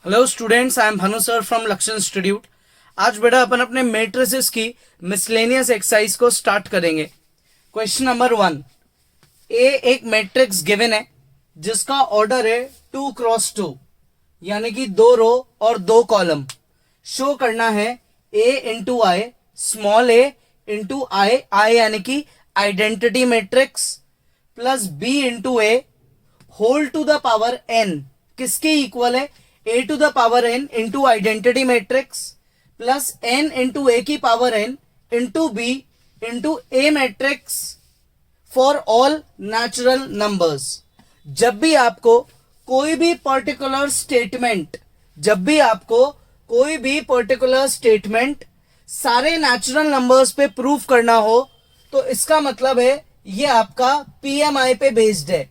Hello students, I am Bhanu sir from लक्ष्य institute. आज बेटा अपन अपने मैट्रिसेस की मिसलेनियस एक्सरसाइज को स्टार्ट करेंगे। Question number 1। ए एक मैट्रिक्स गिवन है जिसका ऑर्डर है 2x2, यानी कि 2 रो और 2 कॉलम। शो करना है A into I, small A into I, I यानी कि identity matrix, plus B into A whole to the power N. किसके इक्वल है? a to the power n into identity matrix plus n into A की power n into B into A matrix for all natural numbers. जब भी आपको कोई भी particular statement सारे natural numbers पे प्रूव करना हो तो इसका मतलब है ये आपका पीएमआई पे बेस्ड है।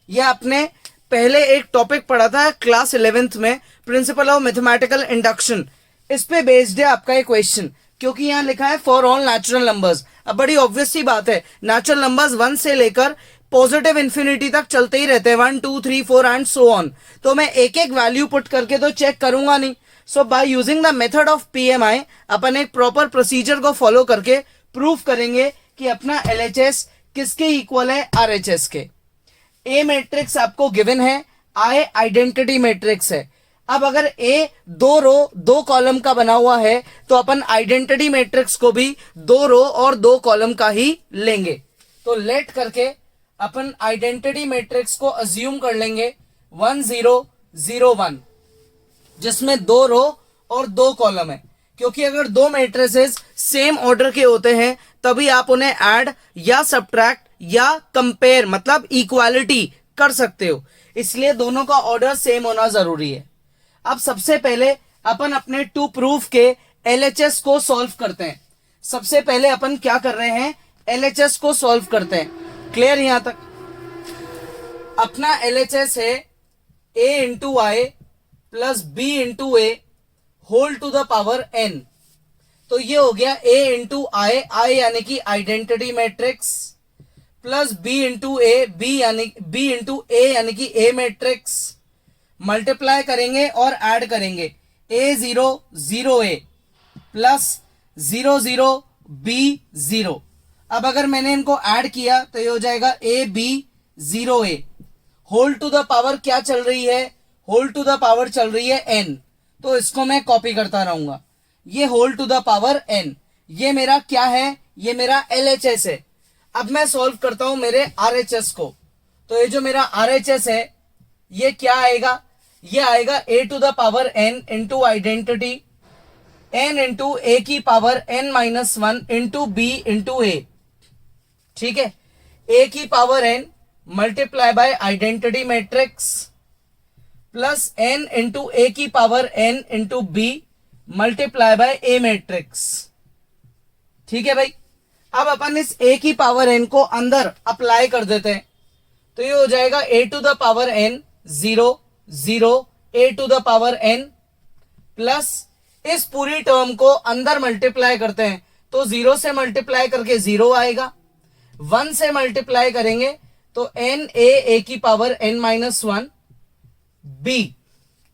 ये आपने पहले एक टॉपिक पढ़ा था क्लास 11th में, प्रिंसिपल ऑफ मैथमेटिकल इंडक्शन। इस पे बेस्ड है आपका ये क्वेश्चन, क्योंकि यहां लिखा है फॉर ऑल नेचुरल नंबर्स। अब बड़ी ऑब्वियस सी बात है, नेचुरल नंबर्स 1 से लेकर पॉजिटिव इंफिनिटी तक चलते ही रहते हैं, 1 2 3 4 एंड सो ऑन। तो मैं एक एक वैल्यू पुट करके तो चेक करूंगा नहीं। So by using the method of PMI अपन एक प्रॉपर प्रोसीजर को फॉलो करके प्रूव करेंगे कि अपना एलएचएस किसके इक्वल है? आरएचएस के। ए मैट्रिक्स आपको गिवन है, आई आइडेंटिटी मैट्रिक्स है। अब अगर ए 2 रो 2 कॉलम का बना हुआ है तो अपन आइडेंटिटी मैट्रिक्स को भी 2 रो और 2 कॉलम का ही लेंगे। तो लेट करके अपन आइडेंटिटी मैट्रिक्स को अज्यूम कर लेंगे 1 0 0 1, जिसमें 2 रो और 2 कॉलम है। क्योंकि अगर 2 मैट्रिसेस सेम ऑर्डर के होते हैं तभी आप उन्हें ऐड या सब्ट्रैक्ट या कंपेयर मतलब इक्वालिटी कर सकते हो, इसलिए दोनों का ऑर्डर सेम होना जरूरी है। अब सबसे पहले अपन अपने टू प्रूफ के एलएचएस को सॉल्व करते हैं। सबसे पहले अपन क्या कर रहे हैं? एलएचएस को सॉल्व करते हैं। क्लियर यहां तक? अपना एलएचएस है A into I plus B into A whole to the power N. तो ये हो गया ए इंटू आई, आई यानी कि identity matrix, plus B into A, B into A यानी कि ए मैट्रिक्स। मल्टीप्लाई करेंगे और ऐड करेंगे ए 0 0 ए प्लस 0 0 बी 0। अब अगर मैंने इनको ऐड किया तो ये हो जाएगा A B 0 A. Whole to the power क्या चल रही है? होल टू द पावर चल रही है एन, तो इसको मैं कॉपी करता रहूंगा। ये whole to the power N, ये मेरा क्या है? ये मेरा एलएचएस है। अब मैं सॉल्व करता हूं मेरे आरएचएस को। तो ये जो मेरा आरएचएस है ये क्या आएगा? ये आएगा A to the power N into identity N into A की power N minus 1 into B into A. ठीक है, ए की power N multiply by identity matrix plus N into A की power N into B multiply by A matrix. ठीक है भाई, अब अपन इस a की पावर n को अंदर अप्लाई कर देते हैं तो ये हो जाएगा a to the power n 0 0 a to the power n plus इस पूरी टर्म को अंदर मल्टीप्लाई करते हैं तो 0 से मल्टीप्लाई करके 0 आएगा, 1 से मल्टीप्लाई करेंगे तो n a की पावर n माइनस 1 b,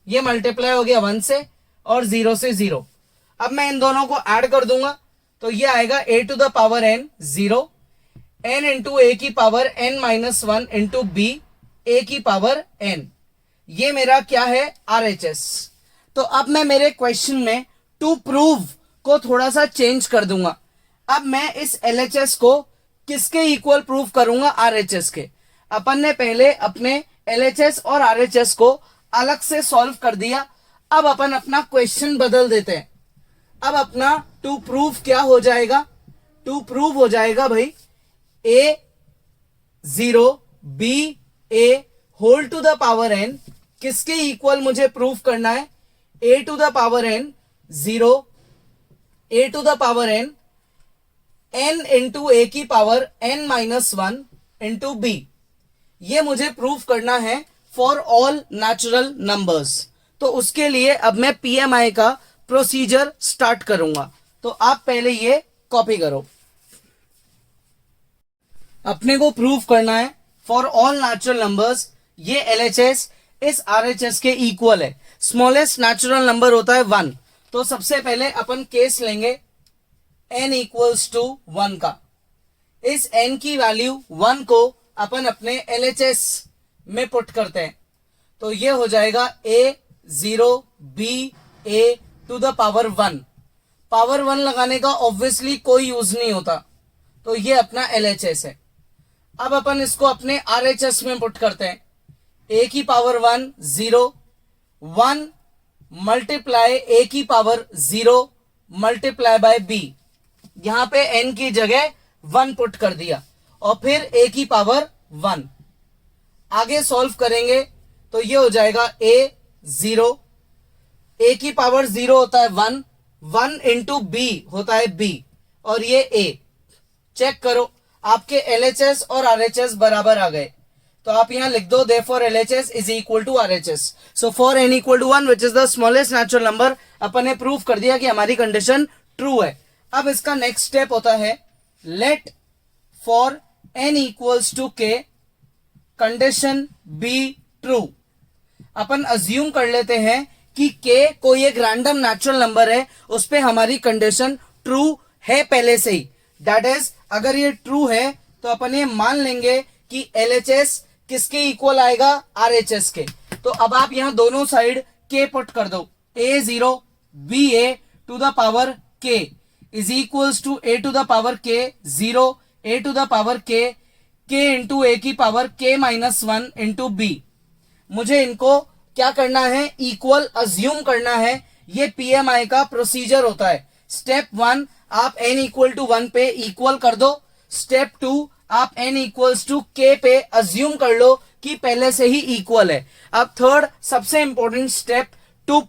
ये मल्टीप्लाई हो गया 1 से और 0 से 0। अब मैं इन दोनों को ऐड कर दूंगा तो ये आएगा a to the power n 0 n into A की power n minus 1 into B A की पावर n। ये मेरा क्या है? आरएचएस। तो अब मैं मेरे क्वेश्चन में टू प्रूव को थोड़ा सा चेंज कर दूंगा। अब मैं इस एलएचएस को किसके इक्वल प्रूव करूंगा? आरएचएस के। अपन ने पहले अपने एलएचएस और आरएचएस को अलग से सॉल्व कर दिया। अब अपन अपना क्वेश्चन बदल देते हैं। अब अपना टू प्रूफ क्या हो जाएगा? टू प्रूफ हो जाएगा भाई A 0 B A whole to the power N. किसके इक्वल मुझे प्रूफ करना है? A to the power N 0 A to the power N N into A की power N minus 1 into B. ये मुझे प्रूफ करना है फॉर ऑल नेचुरल नंबर्स। तो उसके लिए अब मैं पीएमआई का प्रोसीजर स्टार्ट करूंगा। तो आप पहले ये कॉपी करो। अपने को प्रूफ करना है फॉर ऑल नेचुरल नंबर्स। ये एलएचएस इस RHS के इक्वल है। स्मॉलेस्ट नेचुरल नंबर होता है 1। तो सबसे पहले अपन केस लेंगे n इक्वल्स टू 1 का। इस n की वैल्यू 1 को अपन अपने LHS में पुट करते हैं, तो ये हो जाएगा a0 b a to the power 1। Power 1 लगाने का ऑब्वियसली कोई यूज नहीं होता, तो ये अपना LHS है। अब अपन इसको अपने RHS में पुट करते हैं। a की पावर 1 0, 1 मल्टीप्लाई a की पावर 0 मल्टीप्लाई बाय b। यहां पे n की जगह 1 पुट कर दिया और फिर a की पावर 1। आगे सॉल्व करेंगे तो ये हो जाएगा a0, a की पावर 0 होता है 1, 1 इंटू b होता है b और ये a। चेक करो आपके LHS और RHS बराबर आ गए, तो आप यहां लिख दो therefore LHS is equal to RHS। so for n equal to 1 which is the smallest natural number, अपन ने प्रूव कर दिया कि हमारी कंडीशन ट्रू है। अब इसका नेक्स्ट स्टेप होता है let for n equals to k condition be true. अपन अज्यूम कर लेते हैं कि k कोई एक रैंडम नेचुरल नंबर है, उस पे हमारी कंडीशन ट्रू है पहले से ही। दैट इज अगर ये ट्रू है तो अपन ये मान लेंगे कि LHS किसके इक्वल आएगा, RHS के। तो अब आप यहां दोनों साइड k पुट कर दो, a0 ba to the power k is equals to a to the power k 0 a to the power k into a की power k minus 1 into b। मुझे इनको क्या करना है, इक्वल अज्यूम करना है। ये PMI का प्रोसीजर होता है। स्टेप 1 आप n इक्वल टू 1 पे इक्वल कर दो। स्टेप 2 आप n इक्वल्स टू k पे अज्यूम कर लो कि पहले से ही इक्वल है। अब थर्ड सबसे important step, to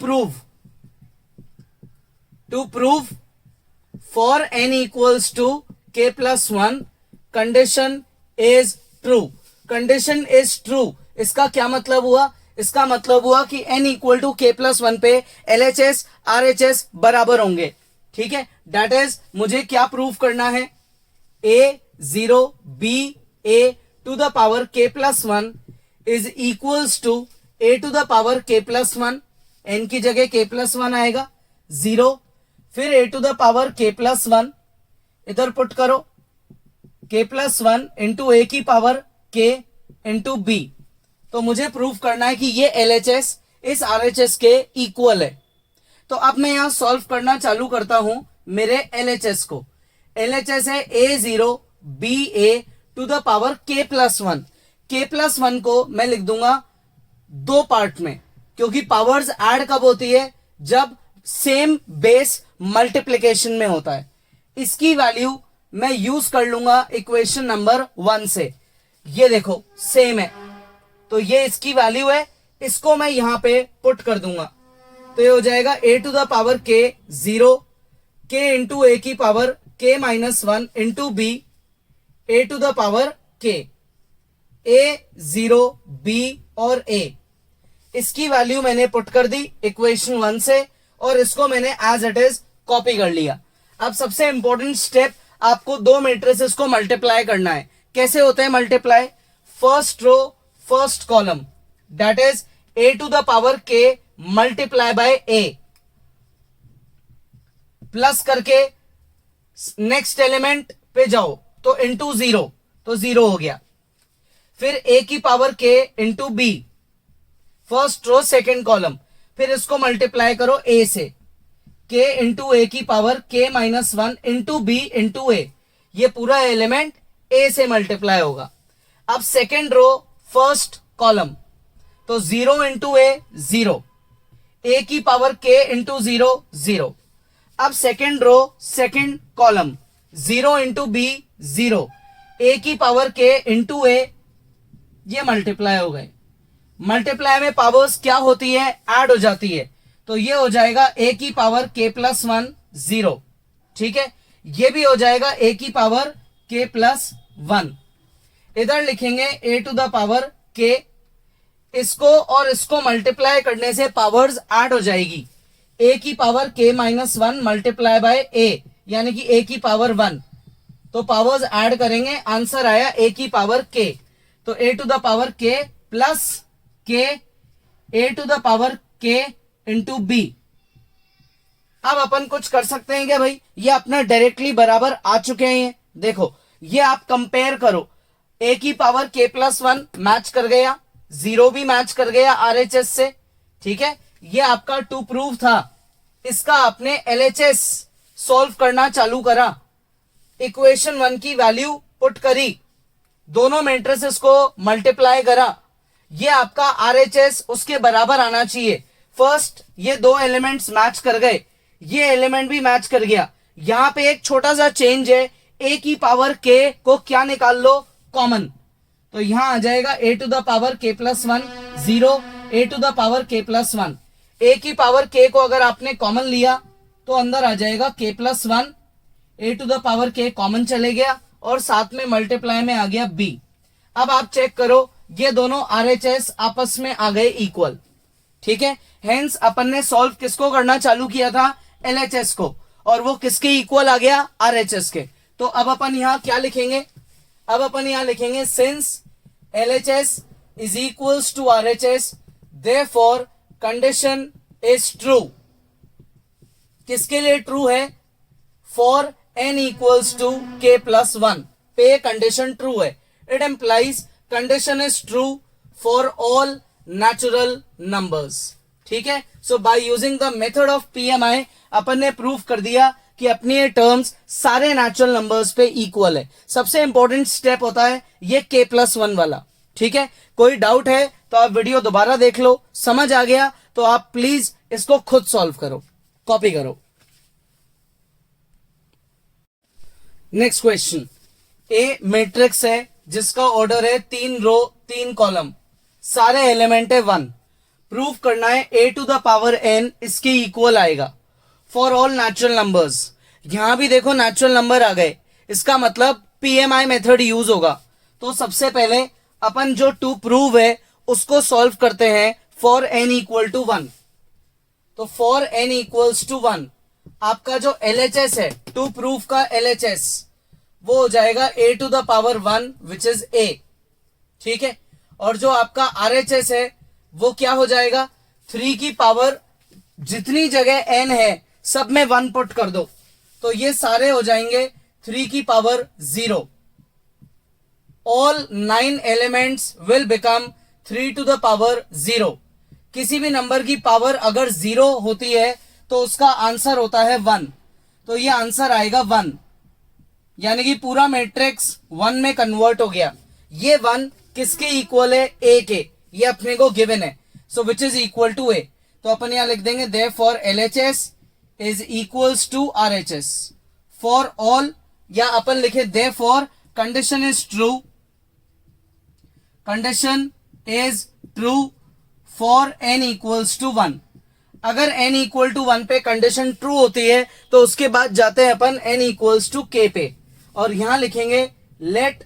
prove for n equals to k plus 1 condition is true. Condition is true इसका क्या मतलब हुआ, इसका मतलब हुआ कि n equal to k plus 1 पे LHS RHS बराबर होंगे। ठीक है, दैट इज मुझे क्या प्रूव करना है, a0 b a to the power k plus 1 is equals to a to the power k plus 1। n की जगह k प्लस 1 आएगा 0, फिर a to the power k plus 1 इधर पुट करो, k प्लस 1 इंटू a की power k into b। तो मुझे prove करना है कि ये LHS इस RHS के इक्वल है। तो अब मैं यहां सॉल्व करना चालू करता हूं मेरे LHS को। LHS है a0 ba to the power k plus 1। k plus 1 को मैं लिख दूंगा दो पार्ट में, क्योंकि पावर्स ऐड कब होती है, जब सेम बेस मल्टीप्लीकेशन में होता है। इसकी वैल्यू मैं यूज कर लूंगा इक्वेशन नंबर 1 से। ये देखो सेम है, तो ये इसकी वैल्यू है, इसको मैं यहां पे पुट कर दूंगा। तो ये हो जाएगा a to the power k 0 k into a की power k minus 1 into b a to the power k। a0 b और a इसकी वैल्यू मैंने पुट कर दी इक्वेशन 1 से, और इसको मैंने एज इट इज कॉपी कर लिया। अब सबसे इंपॉर्टेंट स्टेप, आपको दो मैट्रिसेस को मल्टीप्लाई करना है। कैसे होता है multiply, first row first column, that is a to the power k multiply by a, plus करके नेक्स्ट एलिमेंट पे जाओ तो इंटू 0, तो 0 हो गया। फिर a की power k into b, first row second column, फिर इसको मल्टीप्लाई करो a से, k इंटू a की power k minus 1 into b into a। ये पूरा एलिमेंट a से मल्टीप्लाई होगा। अब सेकेंड रो फर्स्ट कॉलम, तो 0 इंटू a 0, a की पावर k इंटू 0 0। अब second row second column, 0 into b 0, a की पावर k इंटू a, ये मल्टीप्लाई हो गए। मल्टीप्लाई में पावर्स क्या होती है, ऐड हो जाती है, तो ये हो जाएगा a की पावर k प्लस 1 0। ठीक है, ये भी हो जाएगा a की पावर k प्लस 1। इधर लिखेंगे a to the power k, इसको और इसको मल्टीप्लाई करने से पावर्स ऐड हो जाएगी। a की power k minus 1 multiply by a, यानी कि a की पावर 1, तो पावर्स ऐड करेंगे, आंसर आया a की पावर k। तो a to the power k plus k A to the power K into B. अब अपन कुछ कर सकते हैं क्या भाई, ये अपना डायरेक्टली बराबर आ चुके हैं। ये देखो, ये आप कंपेयर करो, ए की power K plus one match कर गया, जीरो भी मैच कर गया आरएचएस से, ठीक है। ये आपका टू प्रूफ था, इसका आपने एलएचएस सॉल्व करना चालू करा, इक्वेशन वन की वैल्यू पुट करी, दोनों मैट्रिसेस को मल्टीप्लाई करा, ये आपका आरएचएस उसके बराबर आना चाहिए। फर्स्ट ये दो एलिमेंट्स मैच कर गए, ये एलिमेंट भी मैच कर गया। यहां पे एक छोटा सा चेंज है, ए की पावर के को क्या निकाल लो, कॉमन। तो यहां आ जाएगा A to the power K plus one, zero, A to the power K plus one. ए की पावर के को अगर आपने कॉमन लिया तो अंदर आ जाएगा K plus one, A to the power K common चले गया और साथ में मल्टीप्लाई में आ गया बी। अब आप चेक करो, ये दोनों आरएचएस आपस में आ गए इक्वल, ठीक है। हेंस अपन ने सॉल्व किसको करना चालू किया था, एलएचएस को, और वो किसके इक्वल आ गया, आरएचएस के। तो अब अपन यहां क्या लिखेंगे, अब अपन यहां लिखेंगे since LHS is equals to RHS therefore condition is true. किसके लिए ट्रू है, for n equals to k plus one पे कंडीशन ट्रू है। It implies condition is true for all natural numbers, ठीक है। So by using the method of PMI अपन ने prove कर दिया कि अपनी ये टर्म्स सारे नेचुरल नंबर्स पे इक्वल है। सबसे इंपॉर्टेंट स्टेप होता है ये k प्लस वन वाला, ठीक है। कोई डाउट है तो आप वीडियो दोबारा देख लो, समझ आ गया तो आप प्लीज इसको खुद सॉल्व करो, कॉपी करो। नेक्स्ट क्वेश्चन, ए मैट्रिक्स है जिसका ऑर्डर है 3 रो 3 कॉलम, सारे एलिमेंट है 1। प्रूफ करना है A to the power n इसके इक्वल आएगा फॉर ऑल नेचुरल नंबर्स। यहां भी देखो नेचुरल नंबर आ गए, इसका मतलब पीएमआई मेथड यूज होगा। तो सबसे पहले अपन जो टू प्रूव है उसको सॉल्व करते हैं फॉर n इक्वल टू 1। तो फॉर n इक्वल्स टू 1 आपका जो एलएचएस है, टू प्रूफ का एलएचएस, वो हो जाएगा A to the power 1 which is a, ठीक है। और जो आपका आरएचएस है वो क्या हो जाएगा, 3 की पावर जितनी जगह n है सब में 1 पुट कर दो, तो ये सारे हो जाएंगे 3 की power 0। All 9 elements will become 3 to the power 0। किसी भी नंबर की पावर अगर 0 होती है तो उसका आंसर होता है 1, तो ये आंसर आएगा 1, यानी कि पूरा मैट्रिक्स 1 में कन्वर्ट हो गया। ये 1 किसके इक्वल है, ए के, ये अपने को गिवन है, so which is equal to A. तो अपन यहां लिख देंगे therefore LHS is equals to RHS for all, या अपन लिखे therefore condition is true, condition is true for n equals to 1। अगर n इक्वल टू 1 पे कंडीशन ट्रू होती है तो उसके बाद जाते हैं अपन n इक्वल्स टू k पे, और यहां लिखेंगे let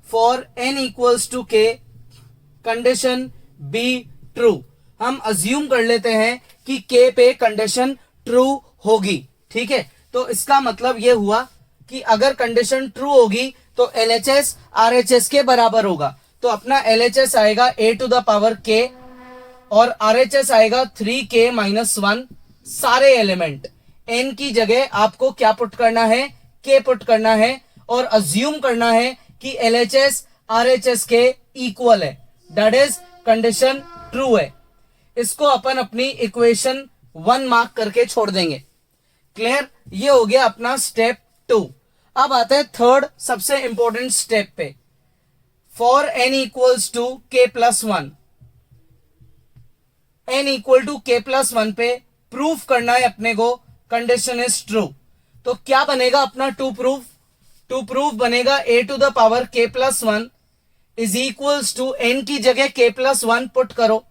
for n equals to k condition be true. हम अज्यूम कर लेते हैं कि k पे कंडीशन ट्रू होगी, ठीक है। तो इसका मतलब यह हुआ कि अगर कंडीशन ट्रू होगी तो एलएचएस आरएचएस के बराबर होगा। तो अपना एलएचएस आएगा A to the power k और आरएचएस आएगा 3k माइनस 1। सारे एलिमेंट n की जगह आपको क्या पुट करना है, k पुट करना है, और अज्यूम करना है कि एलएचएस आरएचएस के इक्वल है, दैट इज कंडीशन ट्रू है। इसको अपन अपनी इक्वेशन 1 मार्क करके छोड़ देंगे। क्लियर, ये हो गया अपना स्टेप 2। अब आते हैं थर्ड सबसे इंपॉर्टेंट स्टेप पे, for n equals to k plus 1। n equal to k plus 1 पे प्रूफ करना है अपने को कंडीशन इज ट्रू। तो क्या बनेगा अपना टू प्रूफ, टू प्रूफ बनेगा A to the power k plus 1 is equals to n की जगह k प्लस 1 पुट करो,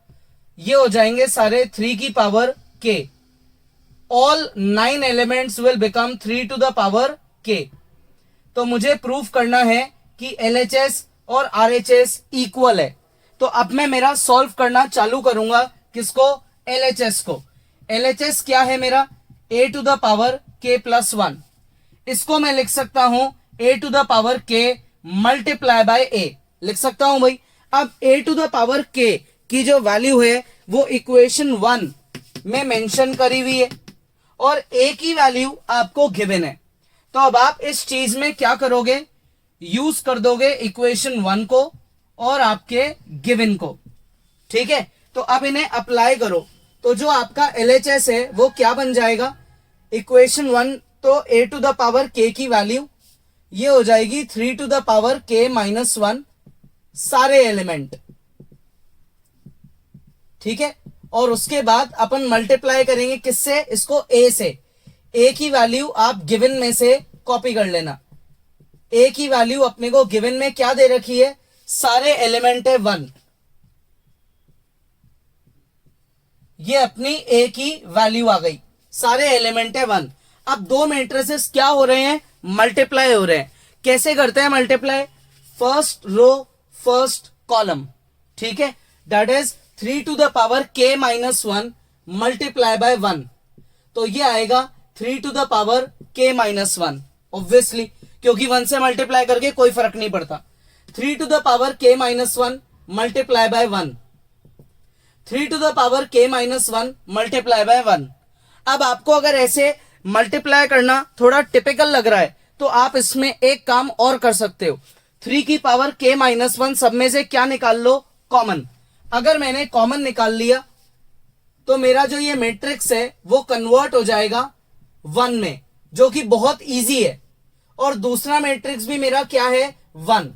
ये हो जाएंगे सारे 3 की power k। All 9 elements will become 3 to the power k। तो मुझे प्रूफ करना है कि एलएचएस और आरएचएस इक्वल है। तो अब मैं मेरा सॉल्व करना चालू करूंगा, किसको, एलएचएस को। एलएचएस क्या है मेरा, A to the power k plus 1। इसको मैं लिख सकता हूं A to the power k multiply by a, लिख सकता हूं भाई। अब A to the power k की जो वैल्यू है वो इक्वेशन 1 में मेंशन करी हुई है और ए की वैल्यू आपको गिवन है। तो अब आप इस चीज में क्या करोगे, यूज कर दोगे इक्वेशन 1 को और आपके गिवन को। ठीक है, तो अब इन्हें अप्लाई करो तो जो आपका LHS है वो क्या बन जाएगा, इक्वेशन 1 तो a to the power k की वैल्यू ये हो जाएगी 3 to the power k minus 1 सारे एलिमेंट। ठीक है, और उसके बाद अपन मल्टीप्लाई करेंगे किससे, इसको a से। a की वैल्यू आप गिवन में से कॉपी कर लेना। a की वैल्यू अपने को गिवन में क्या दे रखी है, सारे एलिमेंट है 1। ये अपनी a की वैल्यू आ गई, सारे एलिमेंट है 1। अब दो मैट्रिसेस क्या हो रहे हैं, मल्टीप्लाई हो रहे हैं। कैसे करते हैं multiply, first row first column. ठीक है, that is 3 to the power k minus 1 multiply by 1। तो ये आएगा 3 to the power k minus 1, obviously क्योंकि 1 से मल्टीप्लाई करके कोई फर्क नहीं पड़ता। 3 to the power k minus 1 multiply by 1, 3 to the power k minus 1 multiply by 1। अब आपको अगर ऐसे मल्टीप्लाई करना थोड़ा टिपिकल लग रहा है तो आप इसमें एक काम और कर सकते हो, 3 की पावर k माइनस 1 सब में से क्या निकाल लो, कॉमन। अगर मैंने कॉमन निकाल लिया तो मेरा जो ये मैट्रिक्स है वो कन्वर्ट हो जाएगा 1 में, जो कि बहुत इजी है। और दूसरा मैट्रिक्स भी मेरा क्या है, 1।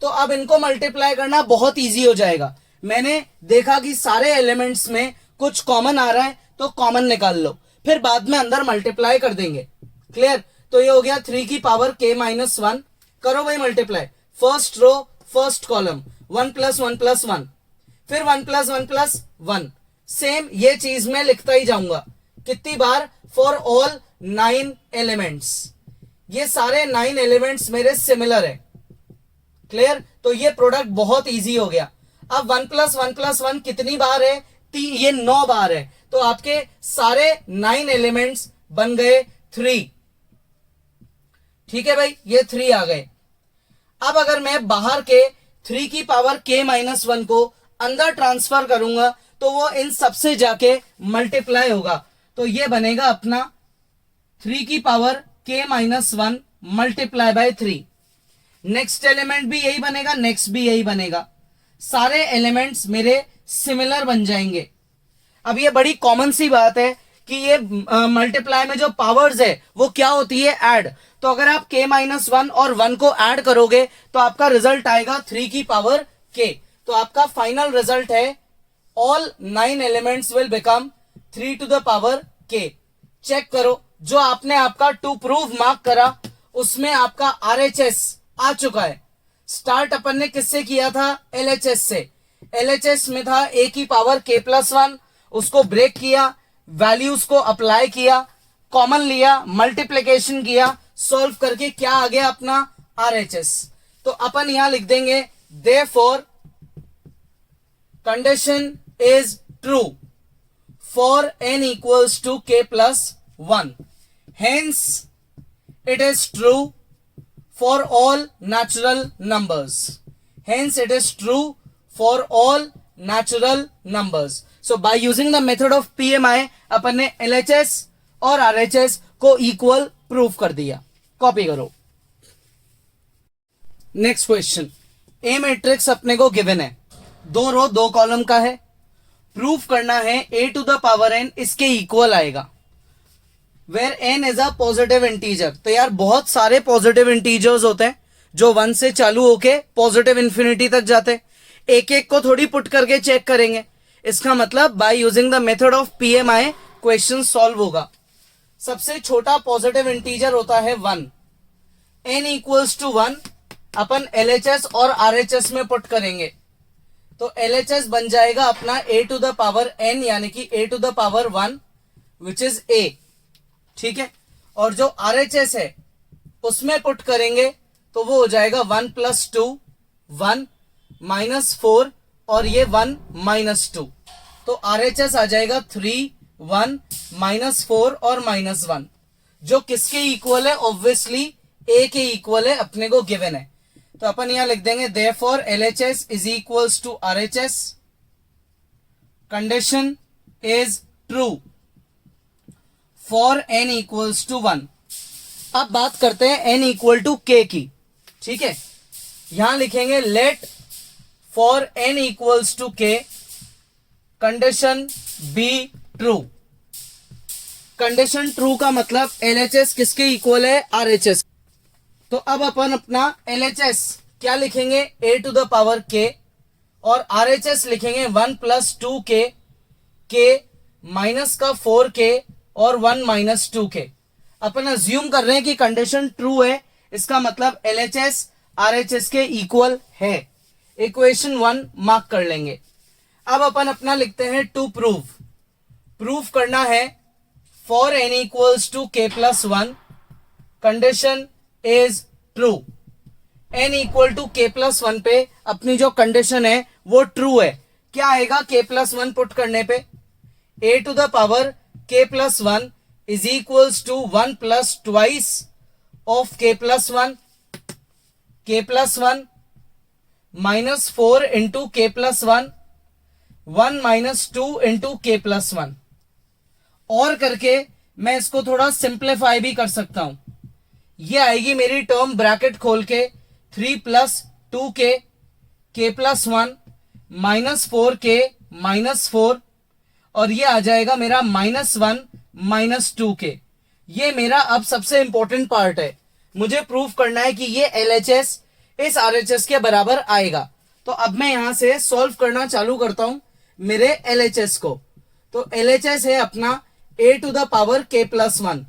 तो अब इनको मल्टीप्लाई करना बहुत इजी हो जाएगा। मैंने देखा कि सारे एलिमेंट्स में कुछ कॉमन आ रहा है तो कॉमन निकाल लो, फिर बाद में अंदर मल्टीप्लाई कर देंगे। क्लियर, तो ये हो गया 3 की पावर k माइनस 1, करो भाई multiply, first row first column, 1 plus 1 plus 1, फिर 1 प्लस 1 प्लस 1। सेम ये चीज मैं लिखता ही जाऊंगा, कितनी बार, फॉर ऑल 9 एलिमेंट्स। ये सारे 9 एलिमेंट्स मेरे सिमिलर है। क्लियर, तो ये प्रोडक्ट बहुत इजी हो गया। अब 1 प्लस 1 प्लस 1 कितनी बार है, ये 9 बार है। तो आपके सारे 9 एलिमेंट्स बन गए 3। ठीक है भाई, ये 3 आ गए। अब अगर मैं बाहर के 3 की पावर k माइनस 1 को अंदर ट्रांसफर करूंगा तो वो इन सबसे जाके मल्टीप्लाई होगा। तो ये बनेगा अपना 3 की power k minus 1 multiply bye 3। Next element भी यही बनेगा, नेक्स्ट भी यही बनेगा, सारे एलिमेंट्स मेरे सिमिलर बन जाएंगे। अब ये बड़ी कॉमन सी बात है कि ये मल्टीप्लाई में जो पावर्स है वो क्या होती है, ऐड। तो अगर आप k माइनस 1 और 1 को ऐड करोगे तो आपका रिजल्ट आएगा 3 की पावर k। तो आपका फाइनल रिजल्ट है all 9 elements will become 3 to the power k। Check करो, जो आपने आपका टू प्रूव मार्क करा उसमें आपका RHS आ चुका है। स्टार्ट अपन ने किससे किया था, LHS से। LHS में था a की पावर k प्लस 1, उसको ब्रेक किया, वैल्यूज को अप्लाई किया, कॉमन लिया, मल्टीप्लीकेशन किया, सॉल्व करके क्या आ गया अपना RHS। तो अपन यहां लिख देंगे therefore condition is true for n equals to k plus 1, hence it is true for all natural numbers, hence it is true for all natural numbers. So by using the method of PMI अपन ने LHS और RHS को equal prove कर दिया। Copy करो। Next question, ए matrix अपने को given है, 2 रो 2 कॉलम का है, प्रूफ करना है a to the power n इसके इक्वल आएगा, where n is a positive integer. तो यार बहुत सारे पॉजिटिव इंटीजर्स होते हैं जो 1 से चालू होके पॉजिटिव इंफिनिटी तक जाते, एक एक को थोड़ी पुट करके चेक करेंगे। इसका मतलब by using the method of PMI question solve होगा। सबसे छोटा पॉजिटिव इंटीजर होता है 1, n इक्वल्स टू 1 अपन LHS और RHS में पुट करेंगे तो LHS बन जाएगा अपना a to the power n यानी कि a to the power 1 which is a। ठीक है, और जो RHS है उसमें पुट करेंगे तो वो हो जाएगा 1 प्लस 2 1 माइनस 4 और ये 1 माइनस 2। तो RHS आ जाएगा 3 1 माइनस 4 और माइनस 1, जो किसके इक्वल है, ऑब्वियसली a के इक्वल है, अपने को गिवन है। तो अपन यहां लिख देंगे therefore LHS is equals to RHS condition is true for n equals to 1। अब बात करते हैं n इक्वल टू k की। ठीक है, यहां लिखेंगे let for n equals to k condition be true. Condition true का मतलब LHS किसके इक्वल है, RHS। तो अब अपन अपना LHS क्या लिखेंगे, a to the power k, और RHS लिखेंगे 1 प्लस 2k, k माइनस का 4k और 1 माइनस 2k। अपन अज्यूम कर रहे हैं कि कंडीशन ट्रू है, इसका मतलब LHS RHS के इक्वल है। इक्वेशन 1 मार्क कर लेंगे। अब अपन अपना लिखते हैं टू प्रूफ करना है for n equals to k plus 1 condition is true. n equal to k plus 1 पे अपनी जो कंडीशन है वो ट्रू है। क्या आएगा k प्लस 1 पुट करने पे, a to the power k plus 1 is equals to 1 plus twice of k plus 1 minus 4 into k plus 1 minus 2 into k plus 1। और करके मैं इसको थोड़ा सिंप्लीफाई भी कर सकता हूं। ये आएगी मेरी टर्म ब्रैकेट खोल के 3 plus 2k k plus 1 minus 4k minus 4, और ये आ जाएगा मेरा माइनस 1 माइनस 2k। ये मेरा अब सबसे इंपॉर्टेंट पार्ट है, मुझे प्रूफ करना है कि ये LHS इस RHS के बराबर आएगा। तो अब मैं यहां से सॉल्व करना चालू करता हूं मेरे LHS को। तो LHS है अपना a to the power k plus 1,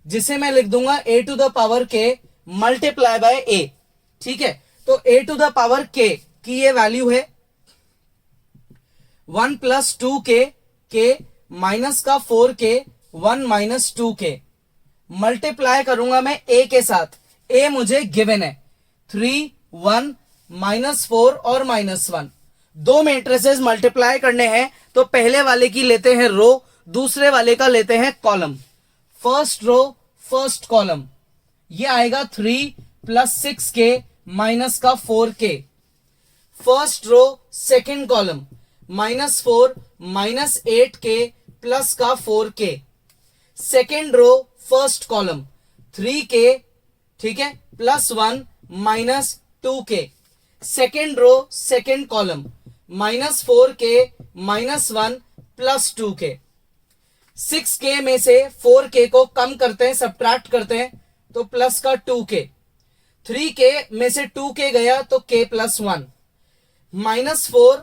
जिसे मैं लिख दूंगा a to the power k multiply by a। ठीक है, तो a to the power k की ये वैल्यू है 1 प्लस 2k, k माइनस का 4k 1 माइनस 2k। मल्टीप्लाई करूंगा मैं a के साथ, a मुझे गिवन है 3 1 माइनस 4 और माइनस 1। दो मैट्रिसेस मल्टीप्लाई करने हैं तो पहले वाले की लेते हैं रो, दूसरे वाले का लेते हैं column. First row first column, ये आएगा 3 प्लस 6k माइनस का 4k। First row second column minus 4 minus 8k plus का 4k। Second row first column 3k, ठीक है, plus 1 minus 2k। Second row second column minus 4k minus 1 plus 2k। 6k में से 4k को कम करते हैं, subtract करते हैं, तो प्लस का 2k। 3k में से 2k गया तो k प्लस 1 माइनस 4,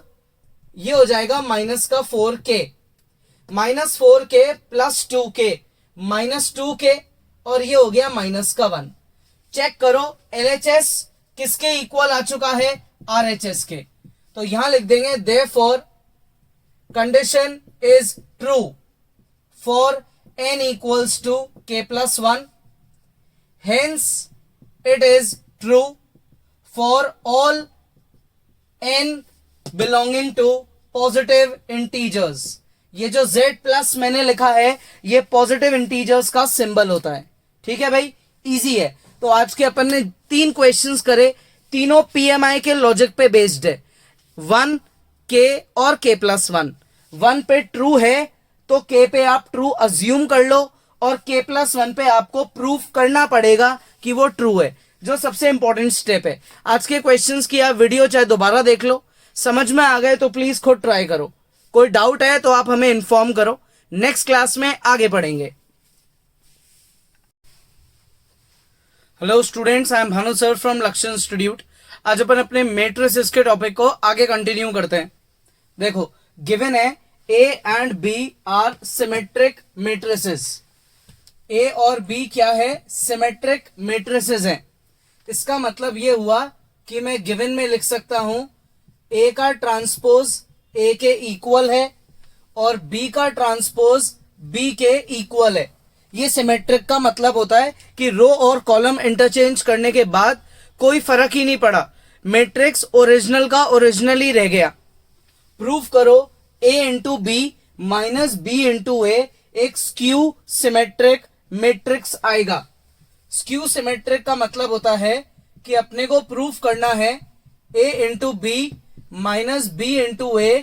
ये हो जाएगा माइनस का 4k, minus 4k plus 2k minus 2k, और ये हो गया माइनस का 1। चेक करो LHS किसके इक्वल आ चुका है, RHS के। तो यहां लिख देंगे therefore condition is true for n equals to k plus 1, hence it is true for all n belonging to positive integers. ये जो z प्लस मैंने लिखा है ये पॉजिटिव इंटीजर्स का सिंबल होता है। ठीक है भाई, इजी है। तो आज के अपन ने 3 क्वेश्चंस करे, तीनों PMI के लॉजिक पे बेस्ड है। 1 k और k प्लस 1, 1 पे ट्रू है तो k पे आप ट्रू अज्यूम कर लो, और k प्लस 1 पे आपको प्रूफ करना पड़ेगा कि वो ट्रू है, जो सबसे इंपॉर्टेंट स्टेप है। आज के क्वेश्चंस की आप वीडियो चाहे दोबारा देख लो, समझ में आ गए तो प्लीज खुद ट्राई करो। कोई डाउट है तो आप हमें इन्फॉर्म करो, नेक्स्ट क्लास में आगे बढ़ेंगे। Hello students, I am Bhanu sir from लक्ष्य इंस्टीट्यूट। आज अपन अपने मैट्रिसेस के टॉपिक को आगे कंटिन्यू करते हैं। देखो गिवन है A and B are symmetric matrices. A और B क्या है, सिमेट्रिक मैट्रिसेस हैं। इसका मतलब ये हुआ कि मैं गिवन में लिख सकता हूं A का ट्रांसपोज A के इक्वल है और B का ट्रांसपोज B के इक्वल है। ये सिमेट्रिक का मतलब होता है कि रो और कॉलम इंटरचेंज करने के बाद कोई फर्क ही नहीं पड़ा, मैट्रिक्स ओरिजिनल का ओरिजिनल ही रह गया। प्रूफ करो A into B minus B into A एक स्क्यू सिमेट्रिक मैट्रिक्स आएगा। स्क्यू सिमेट्रिक का मतलब होता है कि अपने को प्रूफ करना है A into B minus B into A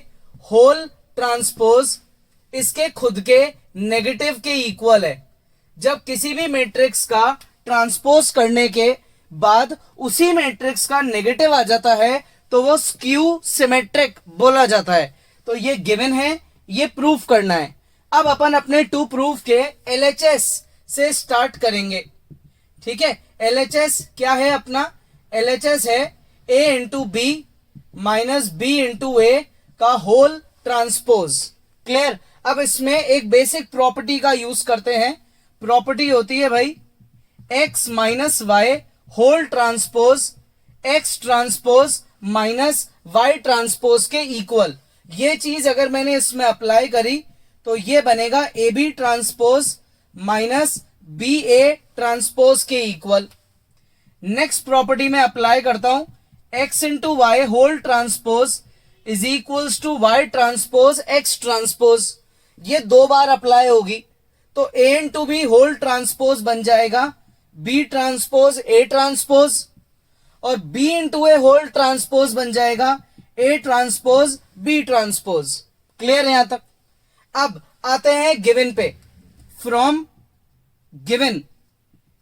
whole transpose इसके खुद के नेगेटिव के इक्वल है। जब किसी भी मैट्रिक्स का ट्रांसपोज करने के बाद उसी मैट्रिक्स का नेगेटिव आ जाता है तो वो स्क्यू सिमेट्रिक बोला जाता है। तो ये गिवन है, ये प्रूफ करना है। अब अपन अपने टू प्रूफ के LHS से स्टार्ट करेंगे। ठीक है, LHS क्या है अपना? LHS है A into B minus B into A का होल ट्रांसपोज। क्लियर? अब इसमें एक बेसिक प्रॉपर्टी का यूज करते हैं। प्रॉपर्टी होती है भाई x minus Y whole transpose x transpose minus Y transpose के इक्वल। ये चीज अगर मैंने इसमें अप्लाई करी तो ये बनेगा A B transpose minus B A transpose के इक्वल। नेक्स्ट प्रॉपर्टी में अप्लाई करता हूं x into Y whole transpose is equals to Y transpose x transpose. ये दो बार अप्लाई होगी तो a into B whole transpose बन जाएगा b ट्रांसपोज a ट्रांसपोज और b into A whole transpose बन जाएगा a transpose b transpose. Clear है यहां तक? अब आते हैं गिवन पे। फ्रॉम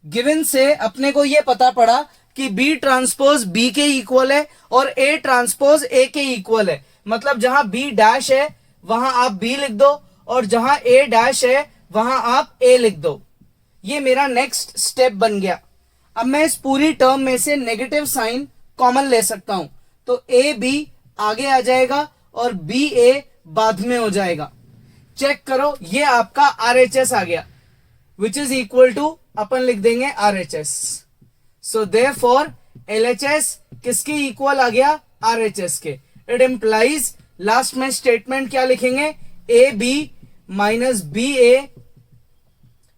गिवन से अपने को यह पता पड़ा कि b ट्रांसपोज b के इक्वल है और a ट्रांसपोज a के इक्वल है। मतलब जहां b डैश है वहां आप b लिख दो और जहां a डैश है वहां आप a लिख दो। ये मेरा नेक्स्ट स्टेप बन गया। अब मैं इस पूरी टर्म में से नेगेटिव साइन कॉमन ले सकता हूं तो ए बी आगे आ जाएगा और बी ए बाद में हो जाएगा। चेक करो, ये आपका RHS आ गया विच इज इक्वल टू अपन लिख देंगे RHS। सो देयरफॉर LHS किसके इक्वल आ गया? RHS के। इट इंप्लाइज लास्ट में स्टेटमेंट क्या लिखेंगे? A B minus B A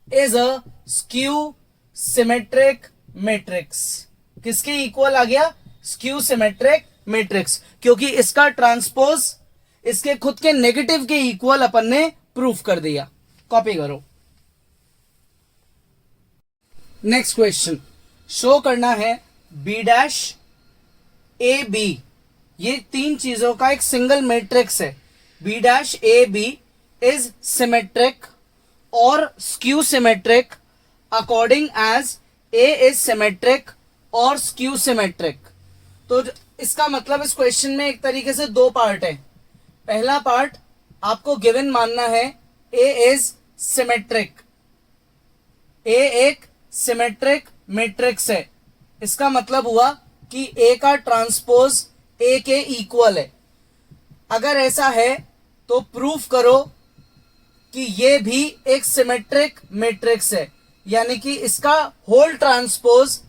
is a skew symmetric matrix. किसके इक्वल आ गया? स्क्यू सिमेट्रिक मैट्रिक्स, क्योंकि इसका ट्रांसपोज इसके खुद के नेगेटिव के इक्वल अपन ने प्रूफ कर दिया। कॉपी करो। नेक्स्ट क्वेश्चन शो करना है बी डैश ए बी, ये तीन चीजों का एक सिंगल मैट्रिक्स है। B dash A B is symmetric और skew symmetric according as A is symmetric और स्क्यू सिमेट्रिक। तो इसका मतलब इस क्वेश्चन में एक तरीके से दो पार्ट है। पहला पार्ट आपको गिवन मानना है ए इज सिमेट्रिक, ए एक सिमेट्रिक मैट्रिक्स है। इसका मतलब हुआ कि ए का ट्रांसपोज ए के इक्वल है। अगर ऐसा है तो प्रूफ करो कि ये भी एक सिमेट्रिक मैट्रिक्स है, यानी कि इसका होल ट्रांसपोज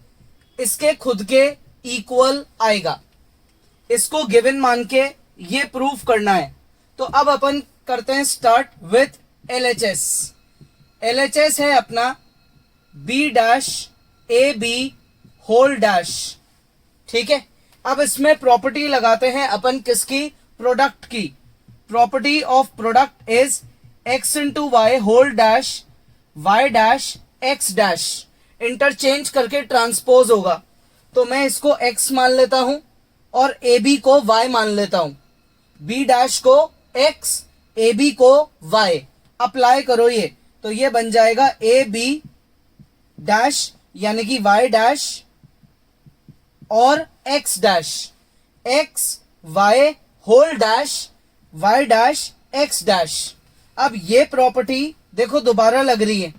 इसके खुद के इक्वल आएगा। इसको गिवन मान के ये प्रूफ करना है। तो अब अपन करते हैं स्टार्ट विथ LHS। LHS है अपना B dash A B whole dash. ठीक है, अब इसमें प्रॉपर्टी लगाते हैं अपन किसकी? प्रोडक्ट की। Property of product is x into Y whole dash Y dash X dash. Interchange करके ट्रांसपोज होगा तो मैं इसको x मान लेता हूं और ए बी को y मान लेता हूं। b डैश को x, ए बी को y। अप्लाई करो ये तो ये बन जाएगा ए बी डैश यानी कि y डैश और x dash x y whole dash y dash x dash. अब ये प्रॉपर्टी देखो दोबारा लग रही है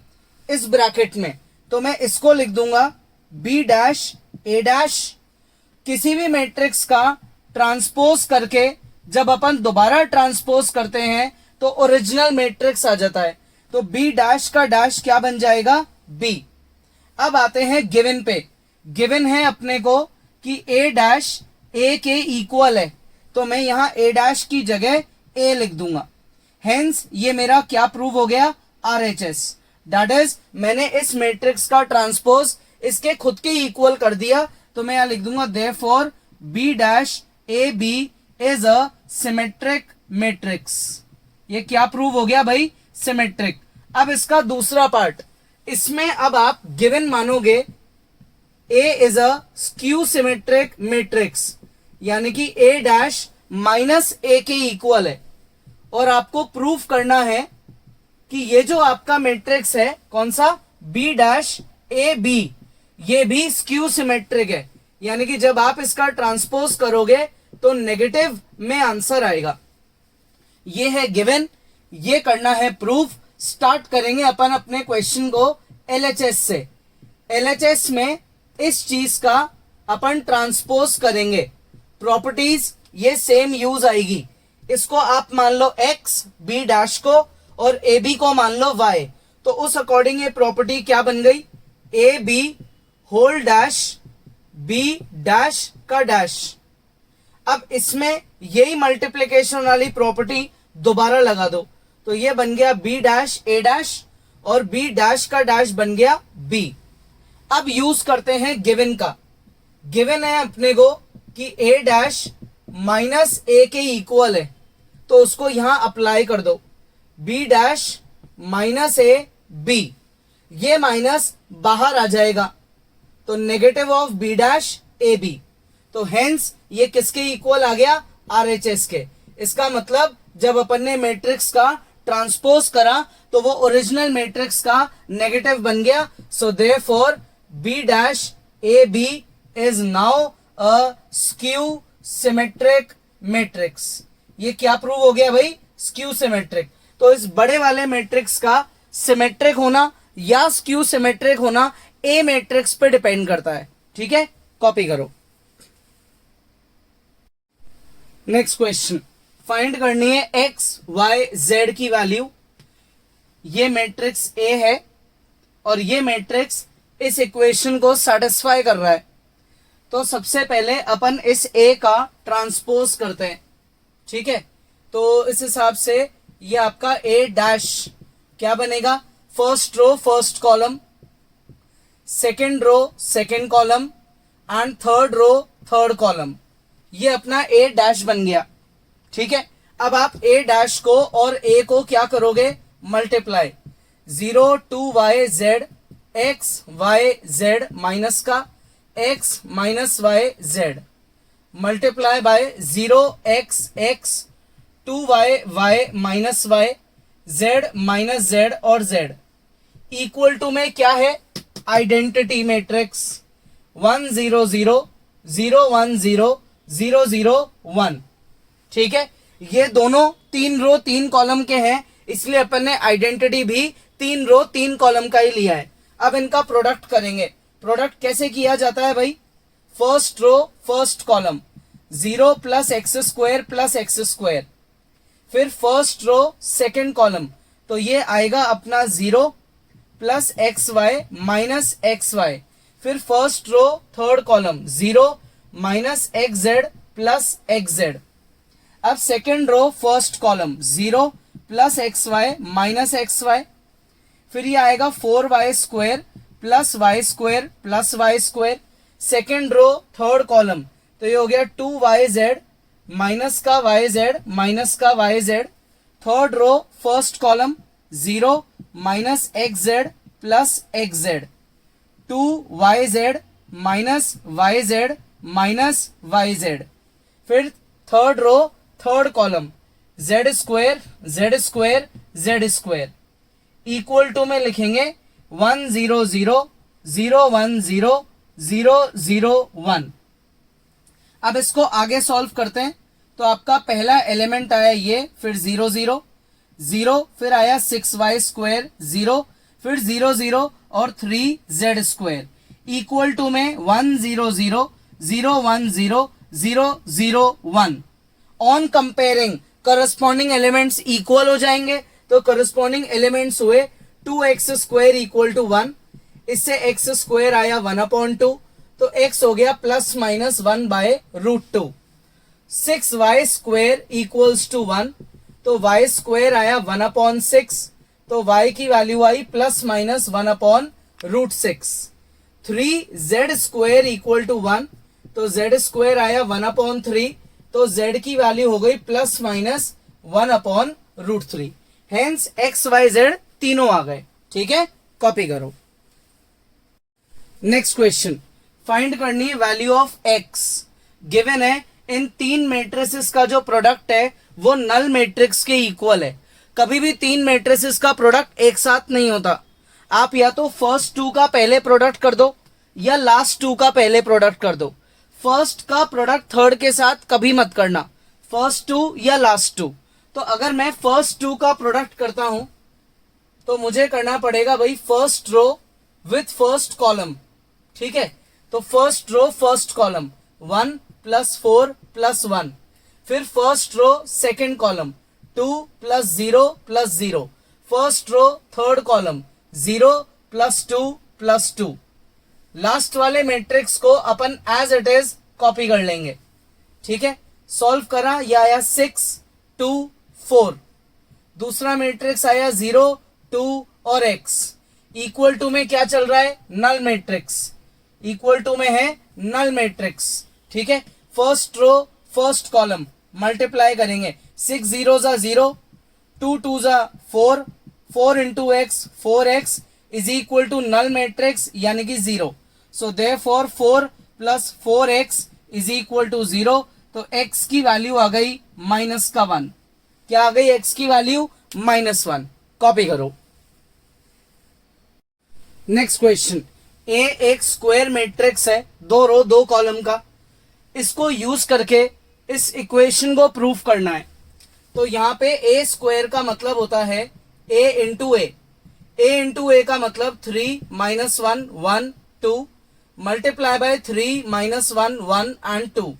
इस ब्रैकेट में, तो मैं इसको लिख दूंगा b डैश a डैश। किसी भी मैट्रिक्स का ट्रांसपोज करके जब अपन दोबारा ट्रांसपोज करते हैं तो ओरिजिनल मैट्रिक्स आ जाता है। तो b डैश का डैश क्या बन जाएगा? b। अब आते हैं गिवन पे। गिवन है अपने को कि a डैश a के इक्वल है तो मैं यहां a डैश की जगह a लिख दूंगा। हेंस ये मेरा क्या प्रूव हो गया? RHS। दैट इज मैंने इस मैट्रिक्स का ट्रांसपोज इसके खुद के इक्वल कर दिया तो मैं यहां लिख दूंगा therefore B dash A B is a symmetric matrix. ये क्या प्रूव हो गया भाई? सिमेट्रिक। अब इसका दूसरा पार्ट, इसमें अब आप गिवन मानोगे A is a skew symmetric matrix, यानी कि ए डैश माइनस ए के इक्वल है और आपको प्रूफ करना है कि ये जो आपका मैट्रिक्स है कौन सा, बी डैश ए बी, ये भी स्क्यू सिमेट्रिक है, यानी कि जब आप इसका ट्रांसपोज करोगे तो नेगेटिव में आंसर आएगा। ये है गिवन, ये करना है प्रूफ। स्टार्ट करेंगे अपन अपने क्वेश्चन को एलएचएस से। एलएचएस में इस चीज का अपन ट्रांसपोज करेंगे, प्रॉपर्टीज ये सेम यूज आएगी। इसको आप मान लो x, b डैश को, और ए बी को मान लो y। तो उस अकॉर्डिंग ये प्रॉपर्टी क्या बन गई, A B whole dash b dash का डैश। अब इसमें यही मल्टीप्लीकेशन वाली प्रॉपर्टी दोबारा लगा दो, तो ये बन गया b डैश a डैश, और b डैश का डैश बन गया b। अब यूज करते हैं गिवन का। गिवन है अपने को कि a डैश माइनस a के इक्वल है, तो उसको यहां अप्लाई कर दो, b dash minus a b, ये माइनस बाहर आ जाएगा तो negative of b dash A B. तो हेंस ये किसके इक्वल आ गया, आरएचएस के। इसका मतलब जब अपन ने मैट्रिक्स का ट्रांसपोज करा तो वो ओरिजिनल मैट्रिक्स का नेगेटिव बन गया। So therefore B dash A B is now a skew symmetric matrix. ये क्या प्रूव हो गया भाई, स्क्यू सिमेट्रिक। तो इस बड़े वाले मैट्रिक्स का सिमेट्रिक होना या स्क्यू सिमेट्रिक होना ए मैट्रिक्स पे डिपेंड करता है। ठीक है, कॉपी करो। नेक्स्ट क्वेश्चन, फाइंड करनी है एक्स वाई जेड की वैल्यू। ये मैट्रिक्स ए है और ये मैट्रिक्स इस इक्वेशन को सेटिस्फाई कर रहा है। तो सबसे पहले अपन इस ए का ट्रांसपोज करते हैं। ठीक है, तो इस हिसाब से ये आपका ए डैश क्या बनेगा, first row first column, second row second column, and third row third column. ये अपना ए डैश बन गया। ठीक है, अब आप ए डैश को और ए को क्या करोगे, multiply. 0 two Y Z, X Y Z minus का X minus Y Z, multiply by 0 X X, 2 Y Y minus Y, Z minus Z और जेड, इक्वल टू में क्या है, आइडेंटिटी मैट्रिक्स 1 0 0 0 1 0 0 0 1। ठीक है, ये दोनों 3 रो 3 कॉलम के हैं, इसलिए अपन ने आइडेंटिटी भी 3 रो 3 कॉलम का ही लिया है। अब इनका प्रोडक्ट करेंगे। प्रोडक्ट कैसे किया जाता है भाई, first row first column 0 plus X square, फिर फर्स्ट रो सेकेंड कॉलम, तो ये आएगा अपना 0 plus X Y minus X Y, फिर first row third column 0 minus X Z plus X Z. अब second row first column 0 plus X Y minus X Y, फिर ये आएगा 4y square plus Y square plus Y square. Second row third column, तो ये हो गया 2yz minus का yz minus का yz। Third row first column 0 minus xz plus xz, 2yz minus yz minus yz। फिर third row third column z square z square, equal to में लिखेंगे 1 0 0 0 1 0 0 0 1। अब इसको आगे सॉल्व करते हैं। तो आपका पहला एलिमेंट आया ये, फिर 0 0 0, फिर आया 6y स्क्वायर 0, फिर 0 0 और 3z स्क्वायर, इक्वल टू में 1 0 0 0 1 0 0 0 1। On comparing corresponding elements equal हो जाएंगे, तो करस्पॉन्डिंग एलिमेंट्स हुए 2x स्क्वायर इक्वल टू 1, इससे x स्क्वायर आया 1/2, तो x हो गया plus minus 1/√2। 6y square equals to 1, तो y स्क्वायर आया 1/6, तो y की वैल्यू आई plus minus 1/√6। 3z square equal to 1, तो z स्क्वायर आया 1/3, तो z की वैल्यू हो गई plus minus 1/√3। Hence X Y Z तीनों आ गए। ठीक है, कॉपी करो। नेक्स्ट क्वेश्चन, फाइंड करनी है वैल्यू ऑफ एक्स। गिवन है इन 3 मैट्रिसेस का जो प्रोडक्ट है वो नल मैट्रिक्स के इक्वल है। कभी भी तीन मैट्रिसेस का प्रोडक्ट एक साथ नहीं होता। आप या तो फर्स्ट टू का पहले प्रोडक्ट कर दो या लास्ट टू का पहले प्रोडक्ट कर दो। फर्स्ट का प्रोडक्ट थर्ड के साथ कभी मत करना, फर्स्ट टू या लास्ट टू। तो अगर मैं फर्स्ट टू का प्रोडक्ट करता हूं तो मुझे करना पड़ेगा भाई first row with first column. ठीक है, तो फर्स्ट रो फर्स्ट कॉलम 1 + 4 + 1, फिर first row second column 2 + 0 + 0, first row third column 0 + 2 + 2। Last वाले मैट्रिक्स को अपन एज इट इज कॉपी कर लेंगे। ठीक है, सॉल्व करा, यह आया 6 2 4। दूसरा मैट्रिक्स आया 0 2 और x। इक्वल टू में क्या चल रहा है, नल मैट्रिक्स। इक्वल टू में है नल मैट्रिक्स। ठीक है, first row first column multiply करेंगे, 6 0 = 0, 2 2 = 4, 4 × x 4x is equal to null matrix यानी कि 0। So therefore 4 + 4x is equal to 0। तो x की वैल्यू आ गई -1। क्या आ गई x की वैल्यू -1। कॉपी करो। नेक्स्ट क्वेश्चन, ए एक स्क्वायर मैट्रिक्स है, 2 रो 2 कॉलम का। इसको यूज करके इस इक्वेशन को प्रूफ करना है। तो यहाँ पे ए स्क्वायर का मतलब होता है a × a। a × a का मतलब 3 - 1 1 2 मल्टीप्लाई बाय 3 - 1 1 एंड 2।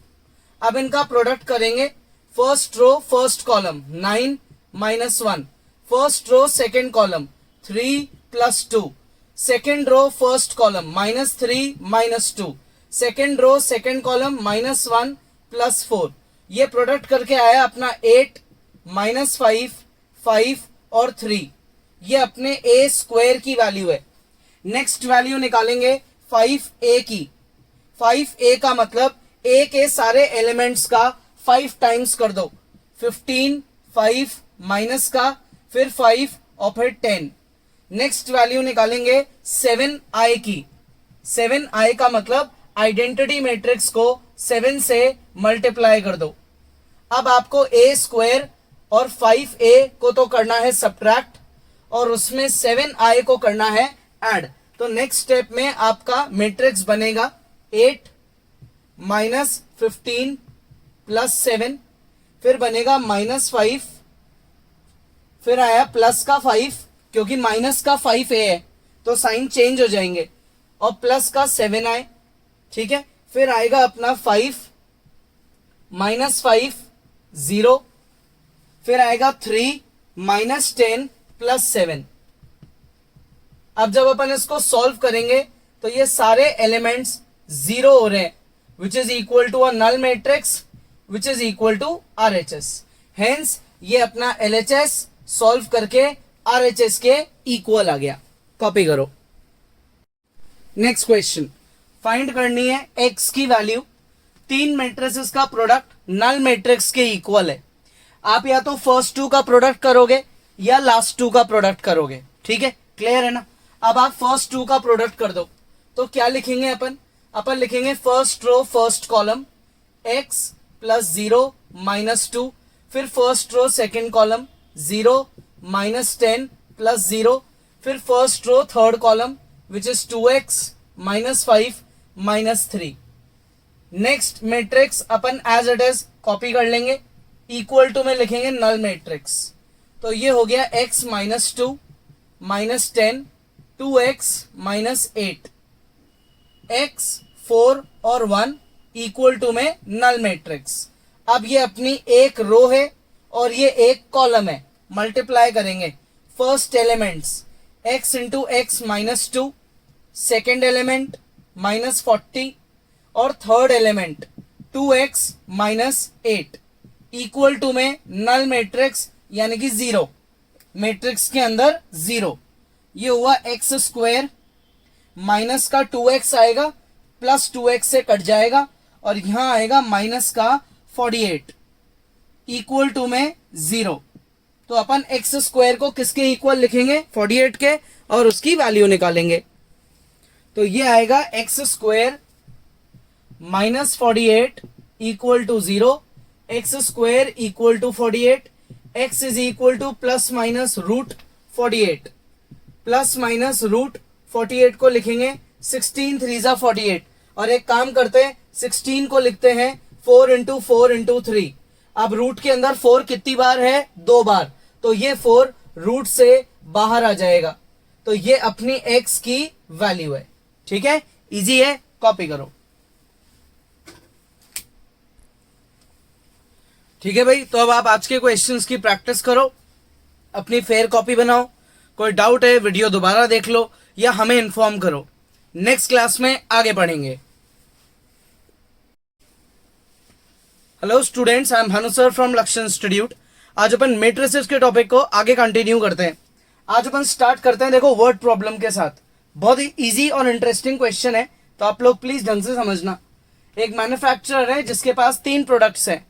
अब इनका प्रोडक्ट करेंगे, first row first column 9 - 1, first row second column 3 + 2, second row first column -3 - 2, second row second column -1 + 4। ये प्रोडक्ट करके आया अपना 8 -5 5 और 3। ये अपने ए स्क्वायर की वैल्यू है। नेक्स्ट वैल्यू निकालेंगे 5a की। 5a का मतलब a के सारे एलिमेंट्स का 5 टाइम्स कर दो, 15 5 माइनस का फिर 5 और फिर 10। नेक्स्ट वैल्यू निकालेंगे 7i की। 7i का मतलब आइडेंटिटी मैट्रिक्स को 7 से मल्टीप्लाई कर दो। अब आपको a स्क्वायर और 5a को तो करना है सब्ट्रैक्ट और उसमें 7i को करना है ऐड। तो नेक्स्ट स्टेप में आपका मैट्रिक्स बनेगा 8 - 15 + 7, फिर बनेगा -5, फिर आया प्लस का 5 क्योंकि माइनस का 5a है तो साइन चेंज हो जाएंगे, और प्लस का 7i। ठीक है, फिर आएगा अपना 5 -5 0, फिर आएगा 3 -10 + 7। अब जब अपन इसको सॉल्व करेंगे तो ये सारे एलिमेंट्स 0 हो रहे हैं, which is equal to a null matrix which is equal to RHS। Hence ये अपना LHS सॉल्व करके RHS के इक्वल आ गया। कॉपी करो। नेक्स्ट क्वेश्चन, फाइंड करनी है x की वैल्यू। तीन मैट्रिसेस का प्रोडक्ट नल मैट्रिक्स के इक्वल है। आप या तो फर्स्ट टू का प्रोडक्ट करोगे या लास्ट टू का प्रोडक्ट करोगे। ठीक है, क्लियर है ना। अब आप फर्स्ट टू का प्रोडक्ट कर दो तो क्या लिखेंगे अपन लिखेंगे first row first column x + 0 - 2, फिर फर्स्ट रो सेकेंड कॉलम 0 - 10 + 0, फिर first row third column which is 2x - 5 - 3। Next matrix अपन एज इट इज कॉपी कर लेंगे, इक्वल टू में लिखेंगे नल मैट्रिक्स। तो ये हो गया x - 2 - 10 2x - 8, x 4 और 1 इक्वल टू में नल मैट्रिक्स। अब ये अपनी एक रो है और ये एक कॉलम है, मल्टीप्लाई करेंगे first elements x × x - 2, second element -40 और third element 2x - 8 equal to में नल मैट्रिक्स यानी कि 0, मैट्रिक्स के अंदर 0। ये हुआ x स्क्वायर, माइनस का 2x आएगा, प्लस 2x से कट जाएगा और यहां आएगा माइनस का 48 इक्वल टू में 0। तो अपन x स्क्वायर को किसके इक्वल लिखेंगे, 48 के, और उसकी वैल्यू निकालेंगे। तो ये आएगा x square -48 equal to 0। X square equal to 48, X is equal to plus minus root 48, plus minus root 48 को लिखेंगे 16 3 जा 48, और एक काम करते हैं 16 को लिखते हैं 4 इंटू 4 इंटू 3। अब रूट के अंदर 4 कितनी बार है? 2 बार, तो ये 4 रूट से बाहर आ जाएगा, तो ये अपनी x की वैल्यू है। ठीक है, इजी है, कॉपी करो। ठीक है भाई, तो अब आप आज के क्वेश्चंस की प्रैक्टिस करो, अपनी फेयर कॉपी बनाओ। कोई डाउट है वीडियो दोबारा देख लो या हमें इन्फॉर्म करो, नेक्स्ट क्लास में आगे पढ़ेंगे। Hello students, I am Bhanu sir from लक्ष्य इंस्टीट्यूट। आज अपन मैट्रिसेस के टॉपिक को आगे कंटिन्यू करते हैं। आज अपन स्टार्ट करते हैं, देखो वर्ड प्रॉब्लम के साथ। बहुत ही इजी और इंटरेस्टिंग क्वेश्चन है, तो आप लोग प्लीज ढंग से समझना। एक मैन्युफैक्चरर है जिसके पास 3 प्रोडक्ट्स हैं,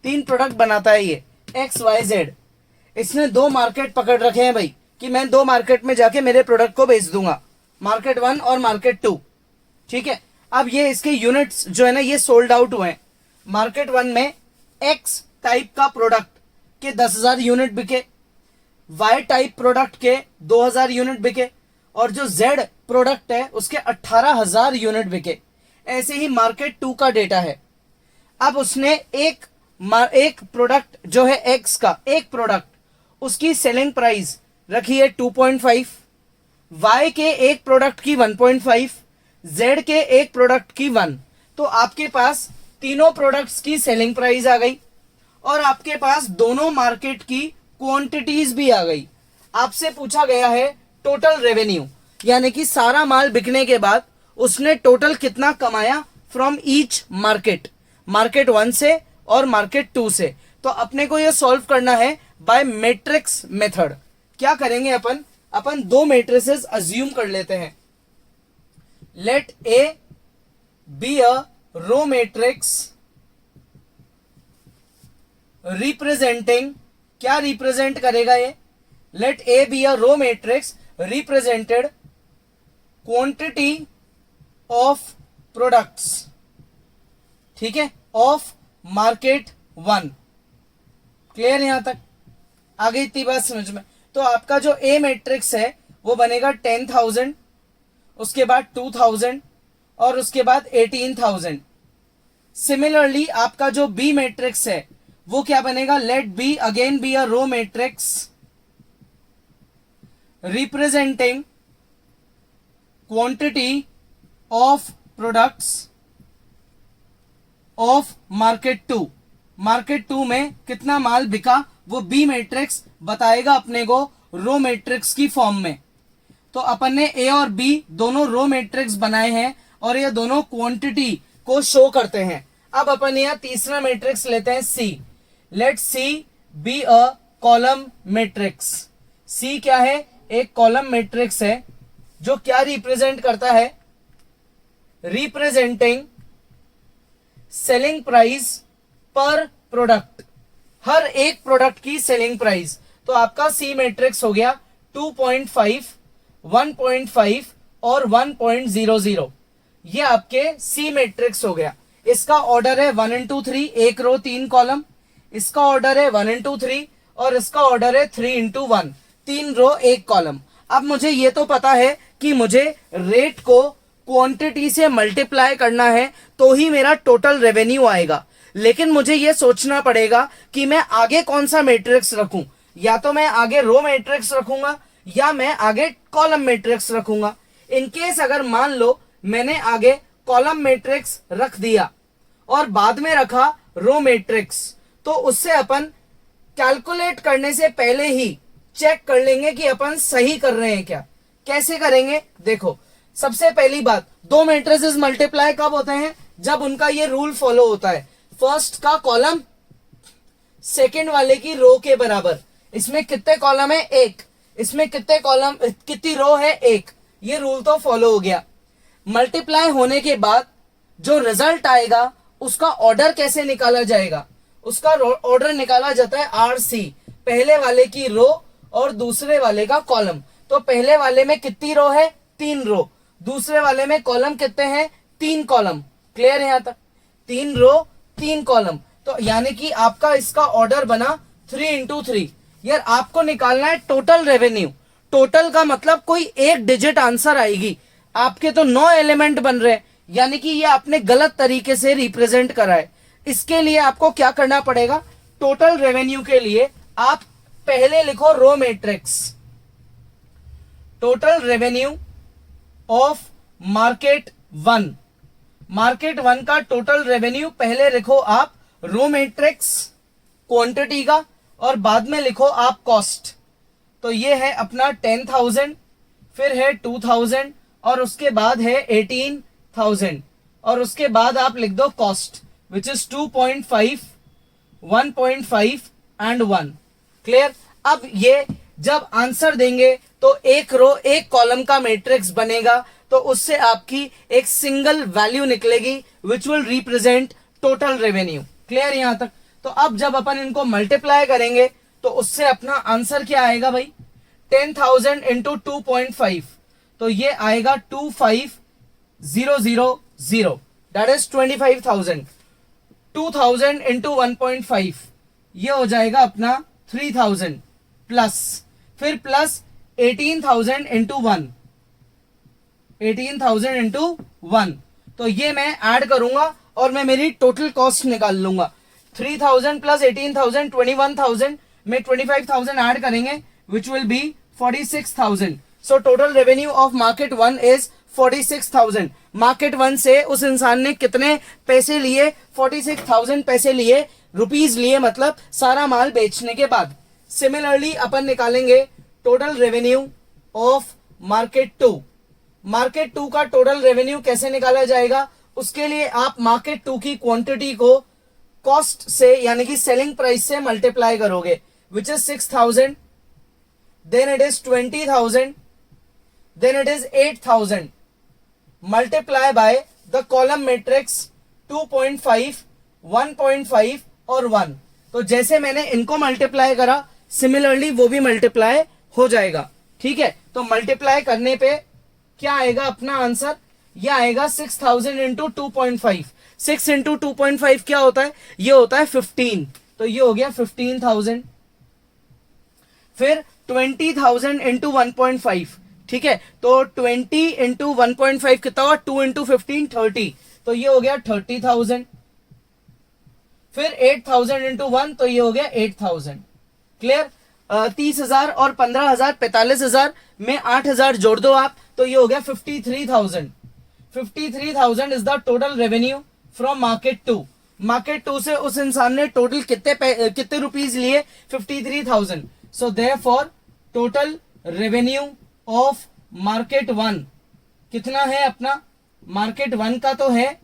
3 प्रोडक्ट बनाता है ये एक्स वाई जेड। इसने 2 मार्केट पकड़ रखे हैं भाई, कि मैं 2 मार्केट में जाके मेरे प्रोडक्ट को बेच दूंगा, मार्केट 1 और मार्केट 2। ठीक है, अब ये इसके यूनिट्स जो है ना, ये सोल्ड आउट हुए हैं। मार्केट 1 में एक्स टाइप का प्रोडक्ट के 10,000 यूनिट बिके, वाई टाइप प्रोडक्ट के 2,000 यूनिट बिके, और जो जेड प्रोडक्ट है उसके 18,000 यूनिट बिके। ऐसे ही मार्केट 2 का डेटा है। अब उसने एक प्रोडक्ट जो है एक्स का, एक प्रोडक्ट, उसकी सेलिंग प्राइस रखी है 2.5, वाई के एक प्रोडक्ट की 1.5, जेड के एक प्रोडक्ट की 1। तो आपके पास तीनों प्रोडक्ट्स की सेलिंग प्राइस आ गई, और आपके पास दोनों मार्केट की क्वांटिटीज भी आ गई। आपसे पूछा गया है टोटल रेवेन्यू, यानी कि सारा माल बिकने के बाद उसने टोटल कितना कमाया फ्रॉम ईच मार्केट, मार्केट 1 से और मार्केट 2 से। तो अपने को यह सॉल्व करना है बाय मैट्रिक्स मेथड। क्या करेंगे अपन 2 मैट्रिसेस अज्यूम कर लेते हैं। Let A be a row matrix representing, क्या रिप्रेजेंट करेगा ये? Let A be a row matrix represented quantity of products, ठीक है, ऑफ मार्केट 1। क्लियर यहां तक? आगे इतनी बात समझ में। तो आपका जो ए मैट्रिक्स है वो बनेगा 10,000, उसके बाद 2,000 और उसके बाद 18,000। सिमिलरली आपका जो बी मैट्रिक्स है वो क्या बनेगा? Let B again be a row matrix representing quantity of products of market 2। Market 2 में कितना माल बिका वो बी मैट्रिक्स बताएगा अपने को रो मैट्रिक्स की फॉर्म में। तो अपन ने ए और बी दोनों रो मैट्रिक्स बनाए हैं और ये दोनों क्वांटिटी को शो करते हैं। अब अपन यहां तीसरा मैट्रिक्स लेते हैं C. Let C be a column matrix. C क्या है? एक कॉलम मैट्रिक्स है जो क्या रिप्रेजेंट करता है? रिप्रेजेंटिंग सेलिंग प्राइस पर प्रोडक्ट, हर एक प्रोडक्ट की सेलिंग प्राइस। तो आपका सी मैट्रिक्स हो गया 2.5, 1.5 और 1.00। ये आपके सी मैट्रिक्स हो गया। इसका ऑर्डर है 1 into 3, एक रो 3 कॉलम। इसका ऑर्डर है 1 into 3 और इसका ऑर्डर है 3 into 1, 3 रो 1 कॉलम। अब मुझे ये तो पता है कि मुझे रेट को क्वांटिटी से मल्टीप्लाई करना है तो ही मेरा टोटल रेवेन्यू आएगा। लेकिन मुझे ये सोचना पड़ेगा कि मैं आगे कौन सा मैट्रिक्स रखूं। या तो मैं आगे रो मैट्रिक्स रखूंगा या मैं आगे कॉलम मैट्रिक्स रखूंगा। इनकेस अगर मान लो मैंने आगे कॉलम मैट्रिक्स रख दिया और बाद में रखा रो मैट्रिक्स, तो उससे अपन कैलकुलेट करने से पहले ही चेक कर लेंगे कि अपन सही कर रहे हैं क्या। कैसे करेंगे? देखो, सबसे पहली बात, 2 मैट्रिसेस मल्टीप्लाई कब होते हैं? जब उनका ये रूल फॉलो होता है, फर्स्ट का कॉलम सेकंड वाले की रो के बराबर। इसमें कितने कॉलम है? 1। इसमें कितने कॉलम, कितनी रो है? 1। ये रूल तो फॉलो हो गया। मल्टीप्लाई होने के बाद जो रिजल्ट आएगा उसका ऑर्डर कैसे निकाला जाएगा? उसका ऑर्डर निकाला जाता है आरसी, पहले वाले की रो और दूसरे वाले का कॉलम। तो पहले वाले में कितनी रो है? 3 रो। दूसरे वाले में कॉलम कितने हैं? 3 कॉलम। क्लियर है यहां तक? 3 रो 3 कॉलम। तो तो यानी कि आपका इसका ऑर्डर बना 3 into 3। यार आपको निकालना है टोटल रेवेन्यू। टोटल का मतलब कोई एक डिजिट आंसर आएगी। आपके तो 9 एलिमेंट बन रहे हैं, यानी कि ये आपने गलत तरीके से रिप्रेजेंट करा है। इसके लिए आपको क्या करना पड़ेगा, टोटल रेवेन्यू के लिए आप पहले लिखो row matrix, total revenue of market 1। Market 1 का टोटल रेवेन्यू पहले लिखो आप रो मैट्रिक्स क्वांटिटी का, और बाद में लिखो आप कॉस्ट। तो ये है अपना 10,000, फिर है 2,000, और उसके बाद है 18,000, और उसके बाद आप लिख दो cost which is 2.5, 1.5 and 1। Clear. अब ये जब आंसर देंगे तो एक रो एक कॉलम का मैट्रिक्स बनेगा, तो उससे आपकी एक सिंगल वैल्यू निकलेगी which will represent total revenue. Clear यहां तक। तो अब जब अपन इनको मल्टीप्लाई करेंगे तो उससे अपना आंसर क्या आएगा भाई, 10,000 इंटू 2.5, तो ये आएगा 25,000, दैट इज 25,000। 2,000 इंटू 1.5 ये हो जाएगा अपना 3,000 प्लस, फिर प्लस 18,000 इंटू 1, 18,000 इंटू 1, तो ये मैं ऐड करूंगा और मैं मेरी टोटल कॉस्ट निकाल लूंगा। 3,000 प्लस 18,000 21,000 में 25,000 ऐड करेंगे which will be 46,000। So total revenue of market 1 is 46,000। Market 1 से उस इंसान ने कितने पैसे लिए, 46,000 पैसे लिए, रुपीज लिए, मतलब सारा माल बेचने के बाद। सिमिलरली अपन निकालेंगे total revenue of market 2। Market 2 का टोटल रेवेन्यू कैसे निकाला जाएगा, उसके लिए आप मार्केट 2 की क्वांटिटी को कॉस्ट से यानी कि सेलिंग प्राइस से मल्टीप्लाई करोगे which is 6,000, then it is 20,000, then it is 8,000, multiply by the column matrix 2.5, 1.5 और 1। तो जैसे मैंने इनको मल्टीप्लाई करा सिमिलरली वो भी मल्टीप्लाई हो जाएगा। ठीक है, तो मल्टीप्लाई करने पे क्या आएगा अपना आंसर, यह आएगा 6,000 इंटू 2.5। 6 इंटू 2.5 क्या होता है, ये होता है 15, तो ये हो गया 15,000। फिर 20,000 इंटू 1.5, ठीक है, तो 20 इंटू 1.5 कितना हुआ, 2 इंटू 15 30, तो ये हो गया 30,000। फिर 8,000 इंटू 1, तो ये हो गया 8,000। क्लियर। 30,000 और 15,000 45,000 में 8,000 जोड़ दो आप, तो ये हो गया 53,000। 53,000 is the total revenue from market 2। Market 2 से उस इंसान ने टोटल कितने रुपीज लिए, 53,000। So therefore total revenue of market 1 कितना है अपना, मार्केट 1 का तो है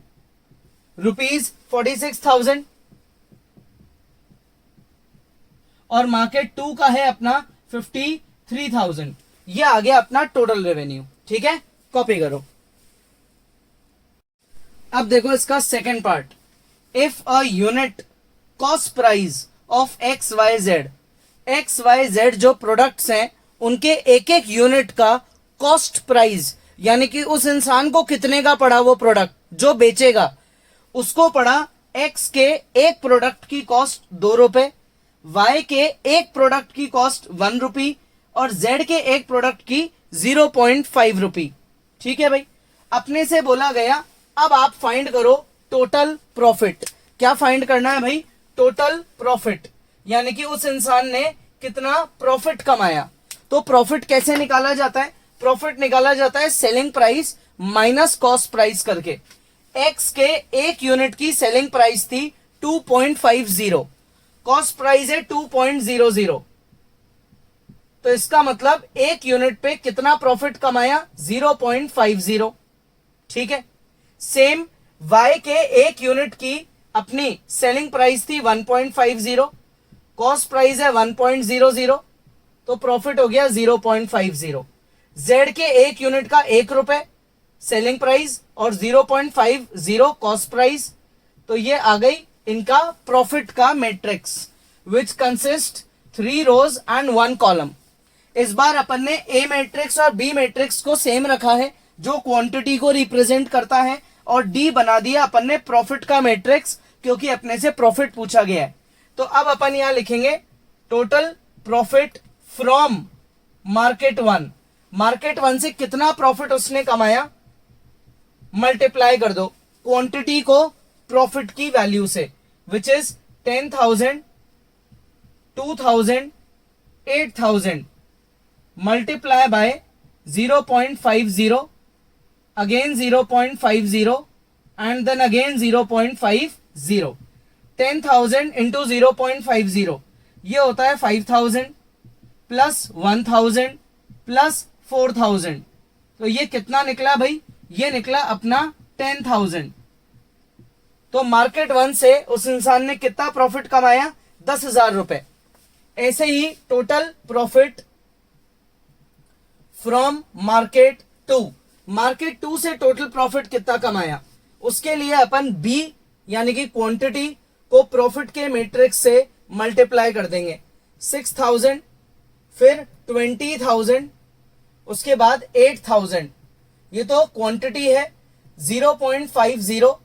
रुपीज 46,000 और मार्केट 2 का है अपना 53,000। ये आ गया अपना टोटल रेवेन्यू। ठीक है, कॉपी करो। अब देखो इसका second part, if a unit cost price of x Y z जो प्रोडक्ट्स हैं उनके एक एक यूनिट का कॉस्ट प्राइस यानी कि उस इंसान को कितने का पड़ा वो प्रोडक्ट जो बेचेगा, उसको पड़ा एक्स के एक प्रोडक्ट की कॉस्ट 2 रुपए, वाई के एक प्रोडक्ट की कॉस्ट 1 रुपी और जेड के एक प्रोडक्ट की 0.5 रुपी। ठीक है भाई, अपने से बोला गया अब आप फाइंड करो टोटल प्रॉफिट। क्या फाइंड करना है भाई, टोटल प्रॉफिट, यानी कि उस इंसान ने कितना प्रॉफिट कमाया। तो प्रॉफिट कैसे निकाला जाता है, प्रॉफिट निकाला जाता है selling price minus cost price करके। एक्स के एक यूनिट की सेलिंग प्राइस थी 2.50, कॉस्ट प्राइस है 2.00, तो इसका मतलब एक यूनिट पे कितना प्रॉफिट कमाया, 0.50। ठीक है, सेम वाई के एक यूनिट की अपनी सेलिंग प्राइस थी 1.50, कॉस्ट प्राइस है 1.00, तो प्रॉफिट हो गया 0.50। जेड के एक यूनिट का 1 रुपए सेलिंग प्राइस और 0.50 कॉस्ट प्राइस, तो ये आ गई इनका प्रॉफिट का matrix which consist 3 rows and 1 column. इस बार अपन ने ए मैट्रिक्स और बी मैट्रिक्स को सेम रखा है जो क्वांटिटी को रिप्रेजेंट करता है, और डी बना दिया अपन ने प्रॉफिट का मैट्रिक्स क्योंकि अपने से प्रॉफिट पूछा गया है। तो अब अपन यहां लिखेंगे total profit from market one. Market one से कितना प्रॉफिट उसने कमाया, मल्टीप्लाई कर दो क्वांटिटी को प्रॉफिट की वैल्यू से, which is 10,000, 2,000, 8,000 multiply by 0.50, again 0.50 and then again 0.50। 10,000 into 0.50 ये होता है 5,000 प्लस 1,000 प्लस 4,000। तो ये कितना निकला भाई, ये निकला अपना 10,000। तो मार्केट वन से उस इंसान ने कितना प्रॉफिट कमाया, 10,000 रुपए। ऐसे ही total profit from market two, market two से टोटल प्रॉफिट कितना कमाया, उसके लिए अपन बी यानी कि क्वांटिटी को प्रॉफिट के मैट्रिक्स से मल्टीप्लाई कर देंगे। 6,000 फिर 20,000 उसके बाद 8,000, ये तो क्वांटिटी है। 0.50,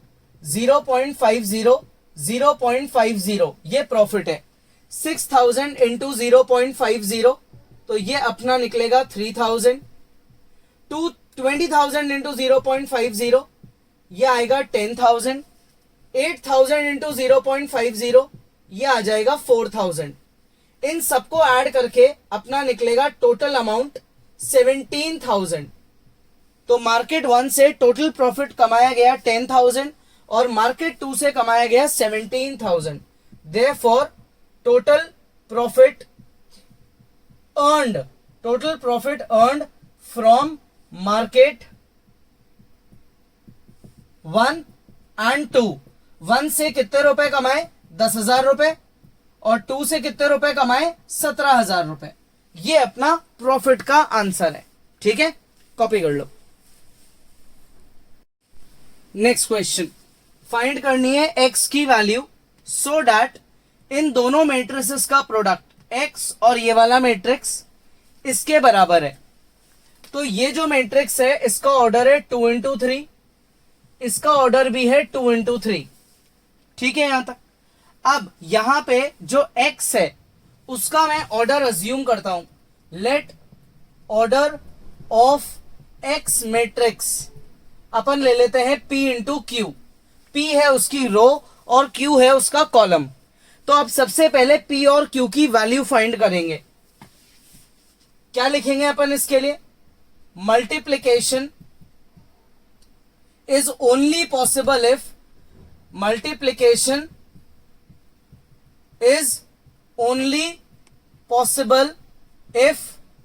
0.50, 0.50 ये प्रॉफिट है। 6,000 इंटू 0.50 तो ये अपना निकलेगा 3,000। 20,000 इंटू 0.50 ये आएगा 10,000। 8,000 इंटू 0.50 ये आ जाएगा 4,000। इन सबको ऐड करके अपना निकलेगा टोटल अमाउंट 17,000। तो मार्केट वन से टोटल प्रॉफिट कमाया गया 10,000 और मार्केट टू से कमाया गया 17,000। Therefore total profit earned from market one and two. One से कितने रुपए कमाए, 10,000 रुपए, और टू से कितने रुपए कमाए, 17,000 रुपए। ये अपना प्रॉफिट का आंसर है। ठीक है, कॉपी कर लो। नेक्स्ट क्वेश्चन, फाइंड करनी है एक्स की वैल्यू सो दैट इन दोनों मैट्रिसेस का प्रोडक्ट एक्स और ये वाला मैट्रिक्स इसके बराबर है। तो ये जो मैट्रिक्स है इसका ऑर्डर है 2 into 3, इसका ऑर्डर भी है 2 into 3। ठीक है यहां तक। अब यहां पे जो x है उसका मैं ऑर्डर अज्यूम करता हूं। Let order of x matrix अपन ले लेते हैं p इंटू क्यू। p है उसकी रो और q है उसका कॉलम। तो अब सबसे पहले p और q की वैल्यू फाइंड करेंगे। क्या लिखेंगे अपन इसके लिए, multiplication is only possible if, multiplication is only possible if,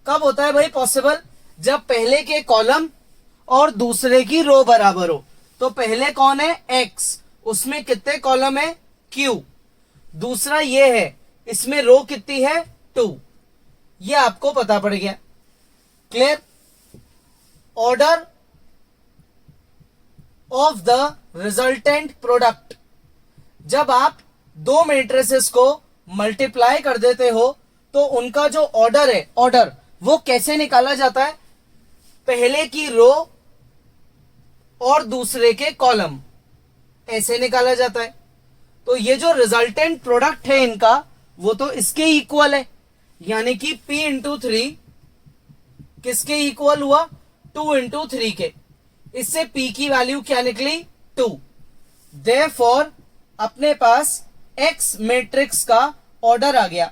कब होता है भाई पॉसिबल, जब पहले के कॉलम और दूसरे की रो बराबर हो। तो पहले कौन है x, उसमें कितने कॉलम है q, दूसरा ये है इसमें रो कितनी है 2, ये आपको पता पड़ गया। Clear. Order of the resultant product, जब आप दो मैट्रिसेस को मल्टीप्लाई कर देते हो तो उनका जो ऑर्डर है, ऑर्डर वो कैसे निकाला जाता है, पहले की रो और दूसरे के कॉलम, ऐसे निकाला जाता है। तो ये जो रिजल्टेंट प्रोडक्ट है इनका वो तो इसके इक्वल है, यानी कि p इंटू 3 किसके इक्वल हुआ, 2 इंटू 3 के। इससे p की वैल्यू क्या निकली, 2। देयरफॉर अपने पास x मैट्रिक्स का ऑर्डर आ गया।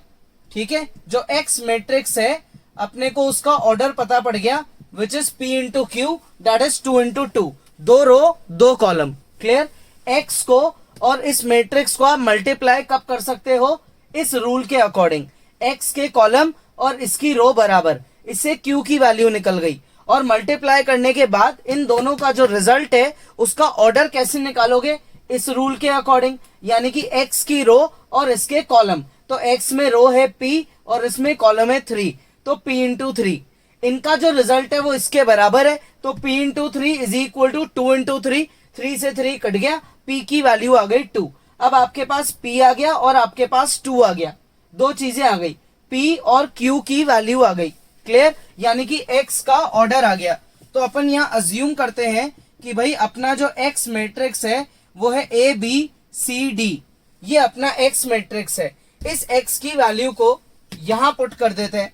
ठीक है, जो x मैट्रिक्स है अपने को उसका ऑर्डर पता पड़ गया, which is p into q, that is 2 into 2, 2 row 2 column. Clear. x को और इस मैट्रिक्स को आप मल्टीप्लाई कब कर सकते हो, इस रूल के अकॉर्डिंग, x के कॉलम और इसकी रो बराबर, इससे q की वैल्यू निकल गई। और मल्टीप्लाई करने के बाद इन दोनों का जो रिजल्ट है उसका ऑर्डर कैसे निकालोगे, इस रूल के अकॉर्डिंग, यानी कि x की रो और इसके कॉलम। तो x में रो है p और इसमें कॉलम है 3, तो p इंटू 3, इनका जो रिजल्ट है वो इसके बराबर है। तो p into 3 is equal to 2 into 3, 3 से 3 कट गया, p की वैल्यू आ गई 2। अब आपके पास p आ गया और आपके पास 2 आ गया, दो चीजें आ गई, p और q की वैल्यू आ गई। क्लियर, यानी कि x का ऑर्डर आ गया। तो अपन यहां अज्यूम करते हैं कि भाई अपना जो x मैट्रिक्स है वो है a b सी डी, ये अपना एक्स मैट्रिक्स है। इस एक्स की वैल्यू को यहां पुट कर देते हैं।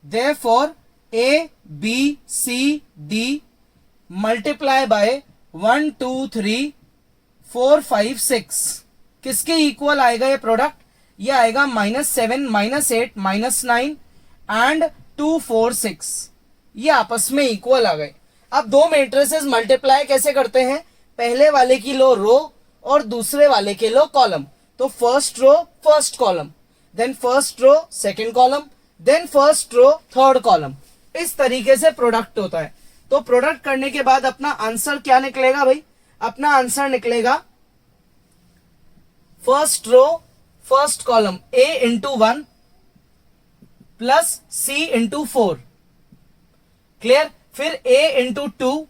Therefore A B C D multiply by 1 2 3 4 5 6 किसके इक्वल आएगा ये प्रोडक्ट? ये आएगा -7 -8 -9 एंड 2 4 6, ये आपस में इक्वल आ गए। अब दो मैट्रिसेस मल्टीप्लाई कैसे करते हैं? पहले वाले की लो रो और दूसरे वाले के लो कॉलम। तो first row first column, then first row second column, then first row third column. इस तरीके से प्रोडक्ट होता है। तो प्रोडक्ट करने के बाद अपना आंसर क्या निकलेगा भाई? अपना आंसर निकलेगा first row first column a into 1 plus c into 4, clear? फिर a इंटू 2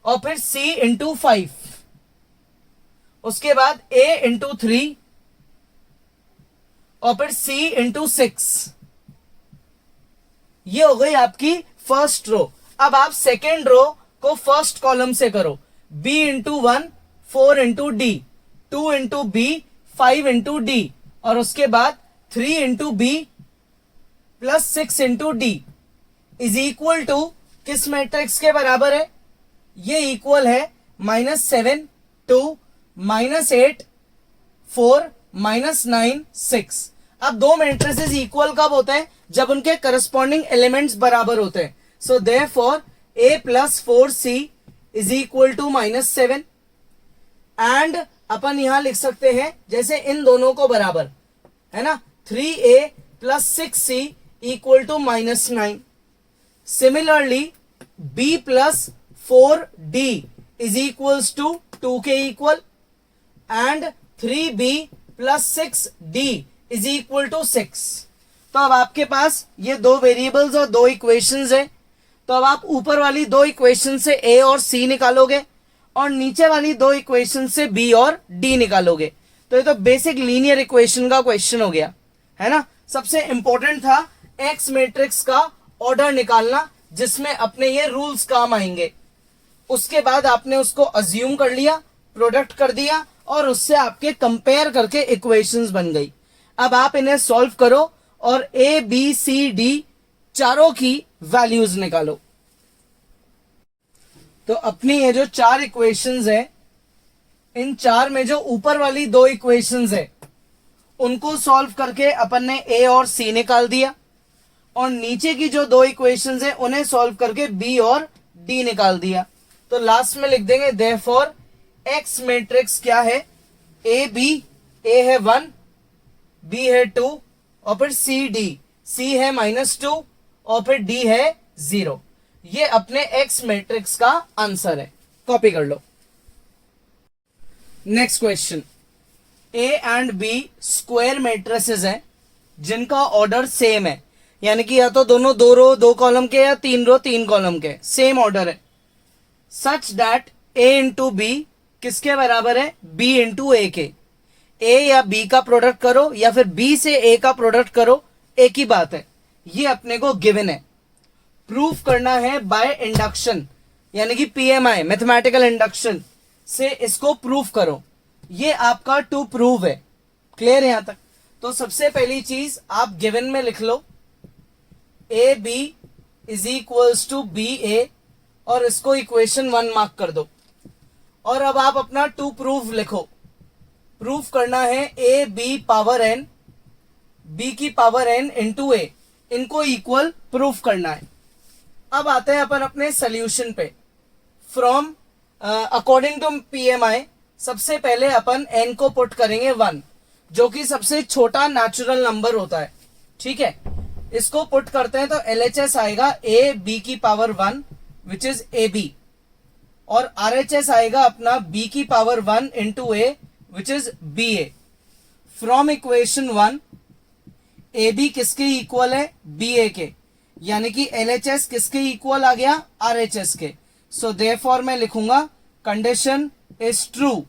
और फिर c इंटू 5, उसके बाद a इंटू 3 और फिर c इंटू 6। ये हो गई आपकी फर्स्ट रो। अब आप सेकेंड रो को फर्स्ट कॉलम से करो, b into 1 4 into D, 2 into B 5 into D, और उसके बाद 3 into B plus 6 into D is equal to किस मैट्रिक्स के बराबर है? ये इक्वल है -7 2 -8 4 -9 6। अब दो मैट्रिसेस इक्वल कब होते हैं? जब उनके करस्पॉन्डिंग एलिमेंट्स बराबर होते हैं। So therefore a plus 4c is equal to -7 and अपन यहां लिख सकते हैं जैसे इन दोनों को बराबर है ना, 3a plus 6c equal to -9। Similarly b plus 4d is equals to 2 के equal and 3b plus 6d is equal to 6। तो अब आपके पास ये दो वेरिएबल्स और दो इक्वेशंस है। तो अब आप ऊपर वाली दो इक्वेशन से a और c निकालोगे और नीचे वाली दो इक्वेशन से b और d निकालोगे। तो ये तो बेसिक लीनियर इक्वेशन का क्वेश्चन हो गया है ना। सबसे इंपॉर्टेंट था एक्स मैट्रिक्स का ऑर्डर निकालना, जिसमें अपने ये रूल्स काम आएंगे। उसके बाद आपने उसको अज्यूम कर लिया, प्रोडक्ट कर दिया और उससे आपके कंपेयर करके इक्वेशंस बन गई। अब आप इन्हें सॉल्व करो और ए बी सी डी चारों की वैल्यूज निकालो। तो अपनी ये जो चार इक्वेशंस है, इन चार में जो ऊपर वाली दो इक्वेशंस है उनको सॉल्व करके अपन ने ए और सी निकाल दिया, और नीचे की जो दो इक्वेशंस है उन्हें सॉल्व करके बी और डी निकाल दिया। तो लास्ट में लिख देंगे देयरफॉर एक्स मैट्रिक्स क्या है? ए बी, ए है 1, बी है 2 और फिर सी डी, सी है -2 और फिर डी है 0। ये अपने एक्स मैट्रिक्स का आंसर है। कॉपी कर लो। Next question, A and B square matrices हैं जिनका ऑर्डर सेम है, यानी कि या तो दोनों 2 रो 2 कॉलम के या 3 रो 3 कॉलम के, सेम ऑर्डर है। Such that A into B किसके बराबर है? बी इंटू ए के। ए या बी का प्रोडक्ट करो या फिर बी से ए का प्रोडक्ट करो, एक ही बात है। ये अपने को गिवन है। प्रूफ करना है बाय इंडक्शन, यानी कि पीएमआई मैथमेटिकल इंडक्शन से इसको प्रूफ करो। ये आपका टू प्रूव है। क्लियर यहां तक? तो सबसे पहली चीज आप गिवन में लिख लो A B is equals to B A, और इसको इक्वेशन 1 मार्क कर दो। और अब आप अपना टू प्रूफ लिखो। प्रूफ करना है A B power n, B की पावर एन इंटू ए, इनको इक्वल प्रूफ करना है। अब आते हैं अपन अपने सोल्यूशन पे। फ्रॉम अकॉर्डिंग टू पीएमआई सबसे पहले अपन एन को पुट करेंगे 1, जो कि सबसे छोटा नेचुरल नंबर होता है। ठीक है, इसको पुट करते हैं तो एलएचएस आएगा ए बी की power 1 which is A B, और आरएचएस आएगा अपना b की power 1 into A which is B A. From equation 1 A B किसके इक्वल है? बी ए के, यानी कि एलएचएस किसके इक्वल आ गया? आरएचएस के। सो देयरफॉर मैं लिखूंगा कंडीशन इज ट्रू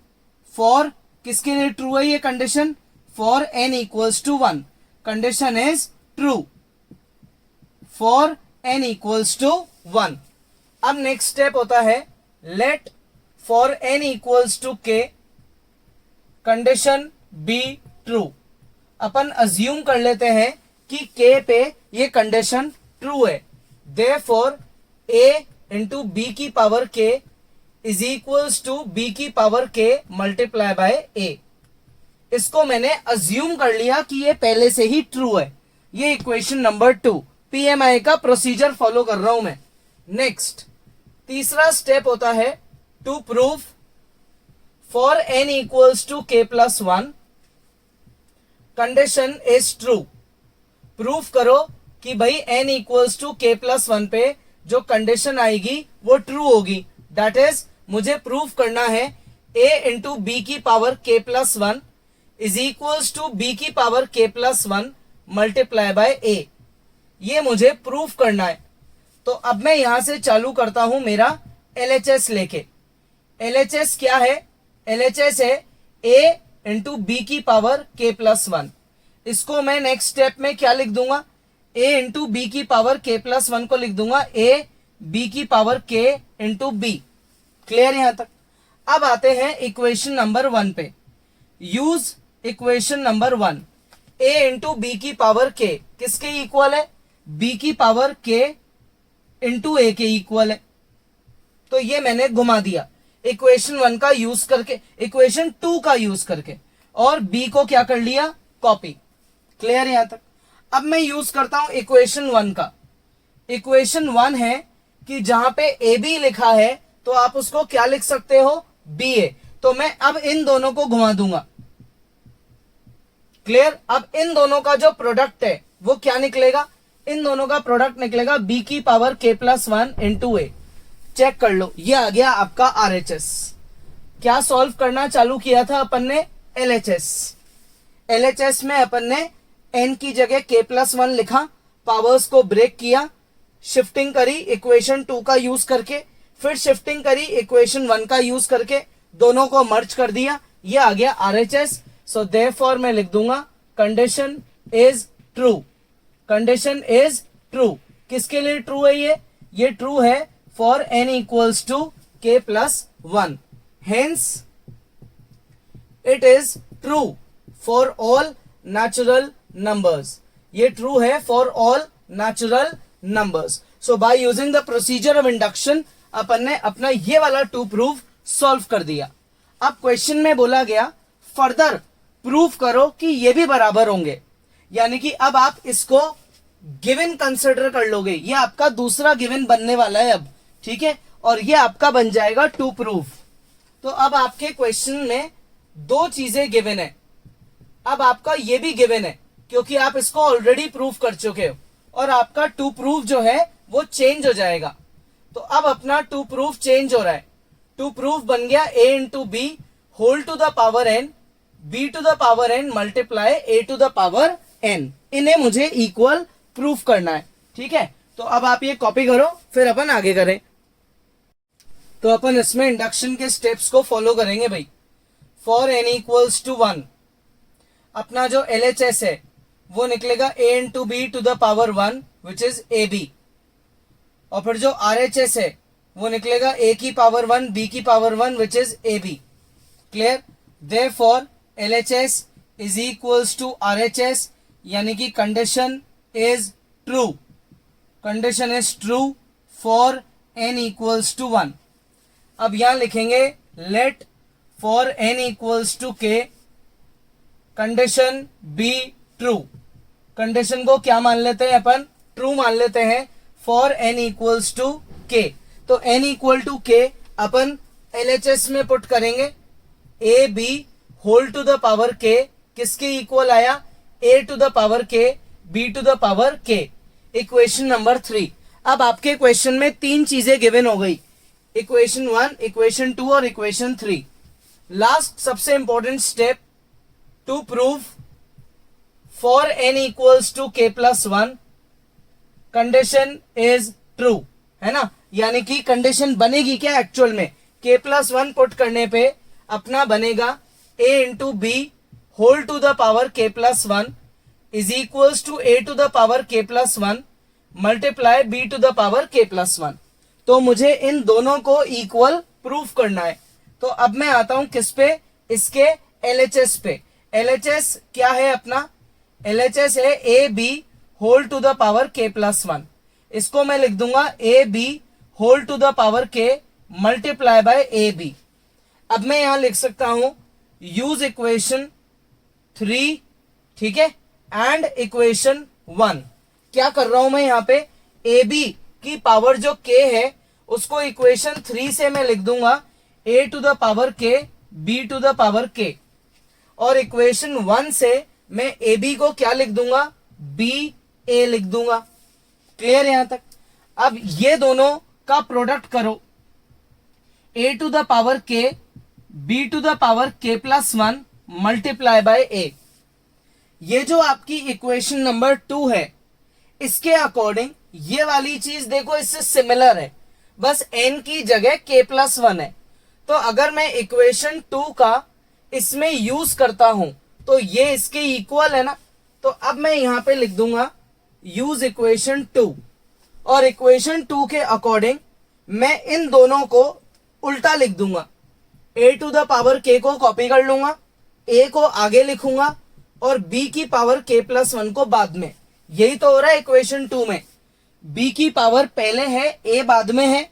फॉर, किसके लिए ट्रू है ये condition? For N equals to 1। Condition is true for N equals to 1। अब नेक्स्ट स्टेप होता है let for N equals to K condition be true. अपन अज्यूम कर लेते हैं कि के पे ये कंडीशन ट्रू है, देयरफॉर ए इंटू बी की power K is equals to B की power K multiply by A. इसको मैंने अज्यूम कर लिया कि ये पहले से ही ट्रू है। ये इक्वेशन नंबर 2, पीएमआई का प्रोसीजर फॉलो कर रहा हूं मैं। नेक्स्ट तीसरा स्टेप होता है to prove for n equals to k plus 1 condition is true. Proof करो कि भाई n equals to k plus 1 पे जो कंडीशन आएगी वो ट्रू होगी। दैट इज मुझे प्रूफ करना है a इंटू बी की power k plus 1 is equals to B की power k plus 1 multiply by a। ये मुझे प्रूफ करना है। तो अब मैं यहां से चालू करता हूं मेरा LHS लेके। LHS क्या है? LHS है a इंटू बी की पावर k प्लस 1। इसको मैं नेक्स्ट स्टेप में क्या लिख दूंगा? a इंटू बी की पावर k प्लस 1 को लिख दूंगा a b की power k into B. Clear यहां तक? अब आते हैं इक्वेशन नंबर 1 पे। Use equation number 1, a into B की पावर k किसके इक्वल है? b की पावर k इंटू ए के इक्वल है। तो ये मैंने घुमा दिया इक्वेशन 1 का यूज करके, इक्वेशन 2 का यूज करके, और b को क्या कर लिया? कॉपी। क्लियर यहां तक? अब मैं यूज करता हूं इक्वेशन 1 का। इक्वेशन 1 है कि जहां पे ए बी लिखा है तो आप उसको क्या लिख सकते हो? बी ए। तो मैं अब इन दोनों को घुमा दूंगा। क्लियर? अब इन दोनों का जो प्रोडक्ट है वो क्या निकलेगा? इन दोनों का प्रोडक्ट निकलेगा b की पावर k प्लस 1 इंटू ए। चेक कर लो, ये आ गया आपका RHS। क्या सॉल्व करना चालू किया था अपन ने? LHS। LHS में अपन ने n की जगह k प्लस 1 लिखा, पावर्स को ब्रेक किया, शिफ्टिंग करी इक्वेशन 2 का यूज करके, फिर शिफ्टिंग करी इक्वेशन 1 का यूज करके, दोनों को मर्ज कर दिया, ये आ गया RHS। सो देयरफॉर मैं लिख दूंगा condition is true. Condition is true. किसके लिए ट्रू है ये ट्रू है for n equals to k plus 1। Hence it is true for all natural numbers. ये ट्रू है for all natural numbers. So by using the procedure of induction अपन ने अपना ये वाला 2 प्रूफ सॉल्व कर दिया। अब क्वेश्चन में बोला गया फर्दर प्रूफ करो कि ये भी बराबर होंगे, यानी कि अब आप इसको गिवन कंसिडर कर लोगे। ये आपका दूसरा गिवन बनने वाला है अब, ठीक है, और ये आपका बन जाएगा 2 प्रूफ। तो अब आपके क्वेश्चन में 2 चीजें गिवन है। अब आपका ये भी गिवन है क्योंकि आप इसको ऑलरेडी प्रूफ कर चुके हो, और आपका 2 प्रूफ जो है वो चेंज हो जाएगा। तो अब अपना 2 प्रूफ चेंज हो रहा है। 2 प्रूफ बन गया a into B whole to the power n, b to the power n multiply a to the power n। इन्हें मुझे इक्वल प्रूफ करना है, ठीक है। तो अब आप ये कॉपी करो, फिर अपन आगे करें। तो अपन इसमें इंडक्शन के स्टेप्स को फॉलो करेंगे भाई। फॉर n इक्वल्स टू 1 अपना जो LHS है वो निकलेगा a into B to the power 1 which is A B, और फिर जो RHS है वो निकलेगा a की पावर 1 b की power 1 which is A B. Clear? Therefore LHS is equals to RHS, यानी कि condition is true. Condition is true for n equals to 1। अब यहां लिखेंगे let for n equals to k condition be true. Condition को क्या मान लेते हैं अपन? ट्रू मान लेते हैं for n equals to k। तो n इक्वल टू k अपन LHS में पुट करेंगे। A B whole to the power k किसके इक्वल आया? a to the power k b to the power k। Equation number 3। अब आपके question में 3 चीजें गिवन हो गई, इक्वेशन 1, इक्वेशन 2 और इक्वेशन 3। लास्ट सबसे important step to prove for n equals to k plus 1 condition is true, है ना। यानी कि कंडीशन बनेगी क्या एक्चुअल में? k प्लस 1 पुट करने पे अपना बनेगा a into B whole to the power k plus 1 is equals to a to the power k plus 1 multiply b to the power k plus 1। तो मुझे इन दोनों को इक्वल प्रूफ करना है। तो अब मैं आता हूं किस पे? इसके LHS पे। LHS क्या है अपना? LHS है A B whole to the power k plus 1। इसको मैं लिख दूंगा A B whole to the power k multiply by A B. अब मैं यहां लिख सकता हूं यूज इक्वेशन 3, ठीक है, एंड इक्वेशन 1। क्या कर रहा हूं मैं यहां पे? ए बी की पावर जो k है उसको इक्वेशन 3 से मैं लिख दूंगा a to the power k b to the power k, और इक्वेशन 1 से मैं ए बी को क्या लिख दूंगा? b a लिख दूंगा। क्लियर यहां तक? अब ये दोनों का प्रोडक्ट करो, a to the power k b to the power k plus 1 multiply by a। ये जो आपकी इक्वेशन नंबर 2 है इसके अकॉर्डिंग ये वाली चीज देखो इससे सिमिलर है, बस n की जगह k प्लस 1 है। तो अगर मैं इक्वेशन 2 का इसमें यूज करता हूं तो ये इसके इक्वल है ना। तो अब मैं यहां पे लिख दूंगा यूज इक्वेशन 2, और इक्वेशन 2 के अकॉर्डिंग मैं इन दोनों को उल्टा लिख दूंगा। a to the power k को कॉपी कर लूंगा, a को आगे लिखूंगा और b की पावर k प्लस 1 को बाद में। यही तो हो रहा है इक्वेशन 2 में। b की पावर पहले है, a बाद में है,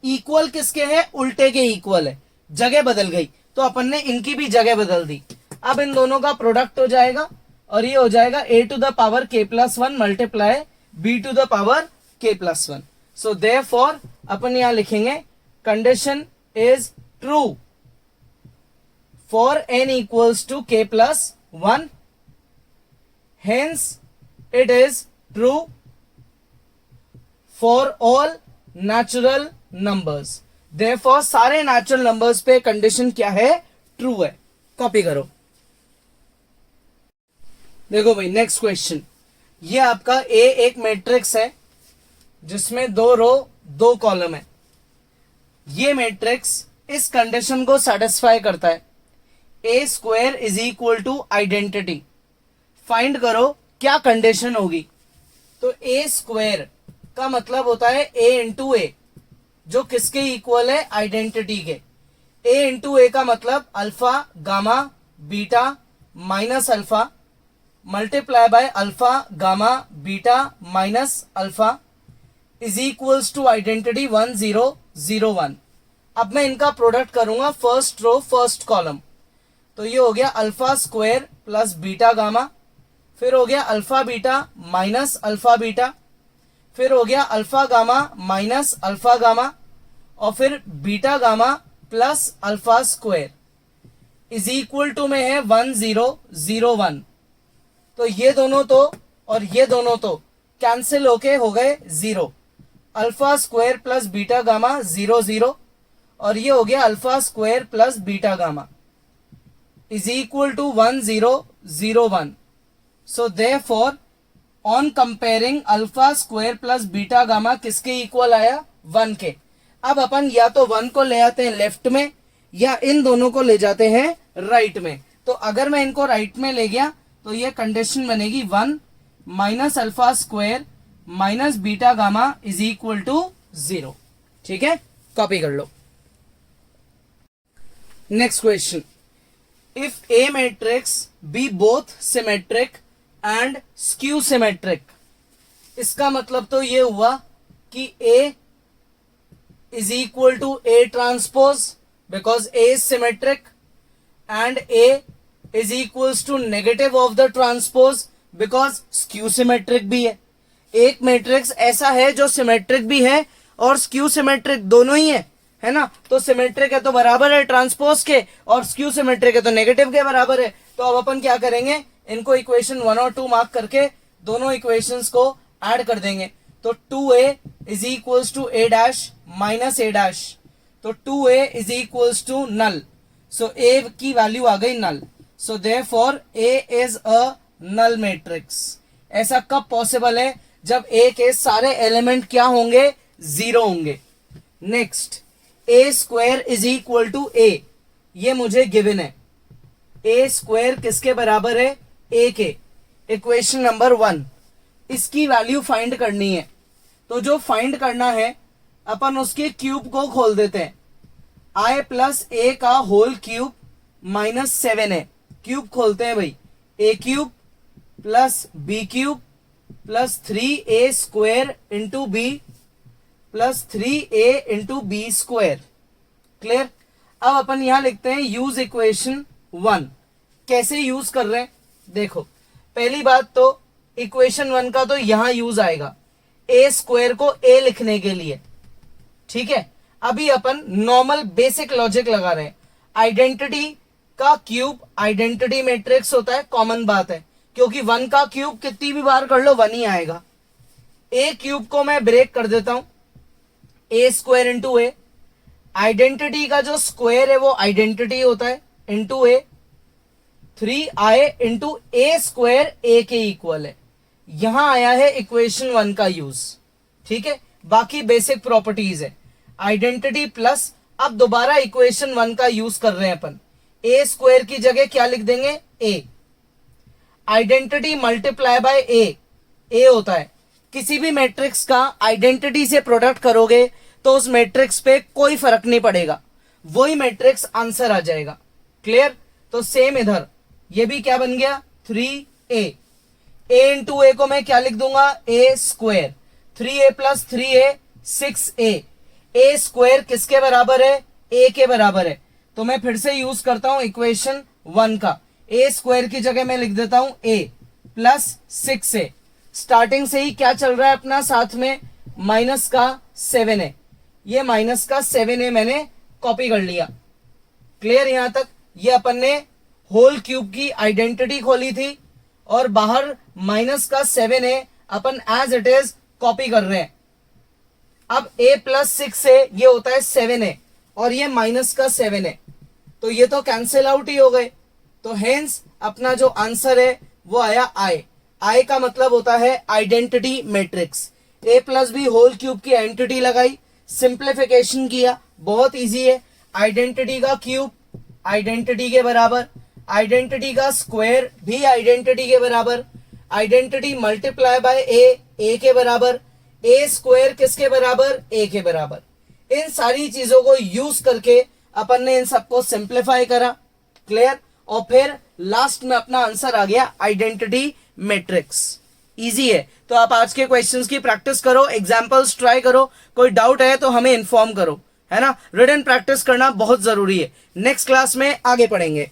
इक्वल किसके है? उल्टे के इक्वल है, जगह बदल गई तो अपन ने इनकी भी जगह बदल दी। अब इन दोनों का प्रोडक्ट हो जाएगा और ये हो जाएगा a to the power k plus 1 multiply b to the power k plus 1। So therefore अपन यहां लिखेंगे condition is true for n equals to k plus 1, hence it is true for all natural numbers. Therefore सारे natural numbers पे condition क्या है? True है। Copy करो। देखो भाई नेक्स्ट क्वेश्चन, ये आपका ए एक मैट्रिक्स है जिसमें 2 रो 2 कॉलम है। ये मैट्रिक्स इस कंडीशन को सेटिस्फाई करता है, A square is equal to identity. Find करो क्या कंडीशन होगी। तो ए स्क्वायर का मतलब होता है ए इंटू ए, जो किसके इक्वल है? आइडेंटिटी के। ए इंटू ए का मतलब alpha gamma beta minus alpha multiply by alpha gamma beta minus alpha is equals to identity 1 0 0 1। अब मैं इनका प्रोडक्ट करूंगा फर्स्ट रो फर्स्ट कॉलम। तो ये हो गया alpha square plus beta gamma, फिर हो गया alpha beta minus alpha beta, फिर हो गया alpha gamma minus alpha gamma, और फिर beta gamma plus alpha square is equal to में है 1 0 0 1। तो ये दोनों तो और ये दोनों तो कैंसिल होके हो गए 0। Alpha square plus beta gamma 0 0, और ये हो गया alpha square plus beta gamma is equal to 1 0 0 1। So therefore on comparing alpha square plus beta gamma किसके इक्वल आया? 1 के। अब अपन या तो 1 को ले आते हैं लेफ्ट में या इन दोनों को ले जाते हैं राइट में। तो अगर मैं इनको राइट में ले गया तो ये कंडीशन बनेगी 1 minus alpha square minus beta gamma is equal to 0। ठीक है, कॉपी कर लो। Next question, if A matrix be both symmetric and skew symmetric. इसका मतलब तो ये हुआ कि A is equal to A transpose because A is symmetric, and A is equals to negative of the transpose because skew symmetric भी है। एक matrix ऐसा है जो सिमेट्रिक भी है और स्क्यू सिमेट्रिक दोनों ही है ना। तो सिमेट्रिक है तो बराबर है ट्रांसपोज के, और स्क्यू सिमेट्रिक है तो नेगेटिव के बराबर है। तो अब अपन क्या करेंगे, इनको इक्वेशन 1 और 2 मार्क करके दोनों इक्वेशंस को ऐड कर देंगे। तो 2a is equals to a dash minus a dash, तो 2a is equals to null. So a की वैल्यू आ गई null. So therefore a is a null matrix. ऐसा कब पॉसिबल है? जब a के सारे एलिमेंट क्या होंगे? 0 होंगे। Next, a square is equal to a, ये मुझे गिवन है। a स्क्वायर किसके बराबर है? a के। इक्वेशन नंबर 1, इसकी वैल्यू फाइंड करनी है। तो जो फाइंड करना है अपन उसके क्यूब को खोल देते हैं। i प्लस a का होल क्यूब माइनस 7 है, क्यूब खोलते हैं भाई, A cube plus B cube plus 3a square into B plus 3a into B square. Clear. अब अपन यहां लिखते हैं यूज इक्वेशन 1। कैसे यूज कर रहे हैं देखो, पहली बात तो इक्वेशन 1 का तो यहां यूज आएगा ए स्क्वायर को ए लिखने के लिए, ठीक है। अभी अपन नॉर्मल बेसिक लॉजिक लगा रहे हैं। आइडेंटिटी का क्यूब आइडेंटिटी मैट्रिक्स होता है, कॉमन बात है, क्योंकि 1 का क्यूब कितनी भी बार कर लो 1 ही आएगा। ए क्यूब को मैं ब्रेक कर देता हूं, ए स्क्वायर इंटू ए, आइडेंटिटी का जो स्क्वायर है वो आइडेंटिटी होता है इंटू ए, 3i इंटू ए स्क्वायर ए के इक्वल है। यहां आया है इक्वेशन 1 का यूज, ठीक है। बाकी बेसिक प्रॉपर्टीज है आइडेंटिटी प्लस, अब दोबारा इक्वेशन 1 का यूज कर रहे हैं अपन, ए स्क्वायर की जगह क्या लिख देंगे ए, आइडेंटिटी मल्टीप्लाई बाय ए होता है। किसी भी मैट्रिक्स का आइडेंटिटी से प्रोडक्ट करोगे तो उस मैट्रिक्स पे कोई फर्क नहीं पड़ेगा, वही मैट्रिक्स आंसर आ जाएगा। क्लियर। तो सेम इधर ये भी क्या बन गया 3a, a इंटू ए को मैं क्या लिख दूंगा A square, 3a plus 3a 6a, A square किसके बराबर है a के बराबर है। तो मैं फिर से यूज करता हूं इक्वेशन 1 का, ए स्क्वायर की जगह मैं लिख देता हूं a प्लस 6a। स्टार्टिंग से ही क्या चल रहा है अपना, साथ में माइनस का 7 है, ये माइनस का 7a मैंने कॉपी कर लिया। क्लियर। यहां तक ये अपन ने होल क्यूब की आइडेंटिटी खोली थी और बाहर माइनस का 7a अपन एज इट इज कॉपी कर रहे हैं। अब a प्लस 6 है, ये होता है 7a और ये माइनस का 7 है, तो ये तो कैंसिल आउट ही हो गए। तो हेंस अपना जो आंसर है वो आया आई का मतलब होता है आइडेंटिटी मैट्रिक्स। a प्लस बी होल क्यूब की एंटिटी लगाई, सिंप्लीफिकेशन किया, बहुत इजी है। आइडेंटिटी का क्यूब आइडेंटिटी के बराबर, आइडेंटिटी का स्क्वायर भी आइडेंटिटी के बराबर, आइडेंटिटी मल्टीप्लाई बाय ए के बराबर, ए स्क्वायर किसके बराबर ए के बराबर। इन सारी चीजों को यूज करके अपन ने इन सबको सिंप्लीफाई करा। क्लियर। और फिर लास्ट में अपना आंसर आ गया आइडेंटिटी मैट्रिक्स। इजी है। तो आप आज के क्वेश्चंस की प्रैक्टिस करो, एग्जांपल्स ट्राई करो, कोई डाउट है तो हमें इन्फॉर्म करो, है ना। रिटन प्रैक्टिस करना बहुत जरूरी है। नेक्स्ट क्लास में आगे पढ़ेंगे।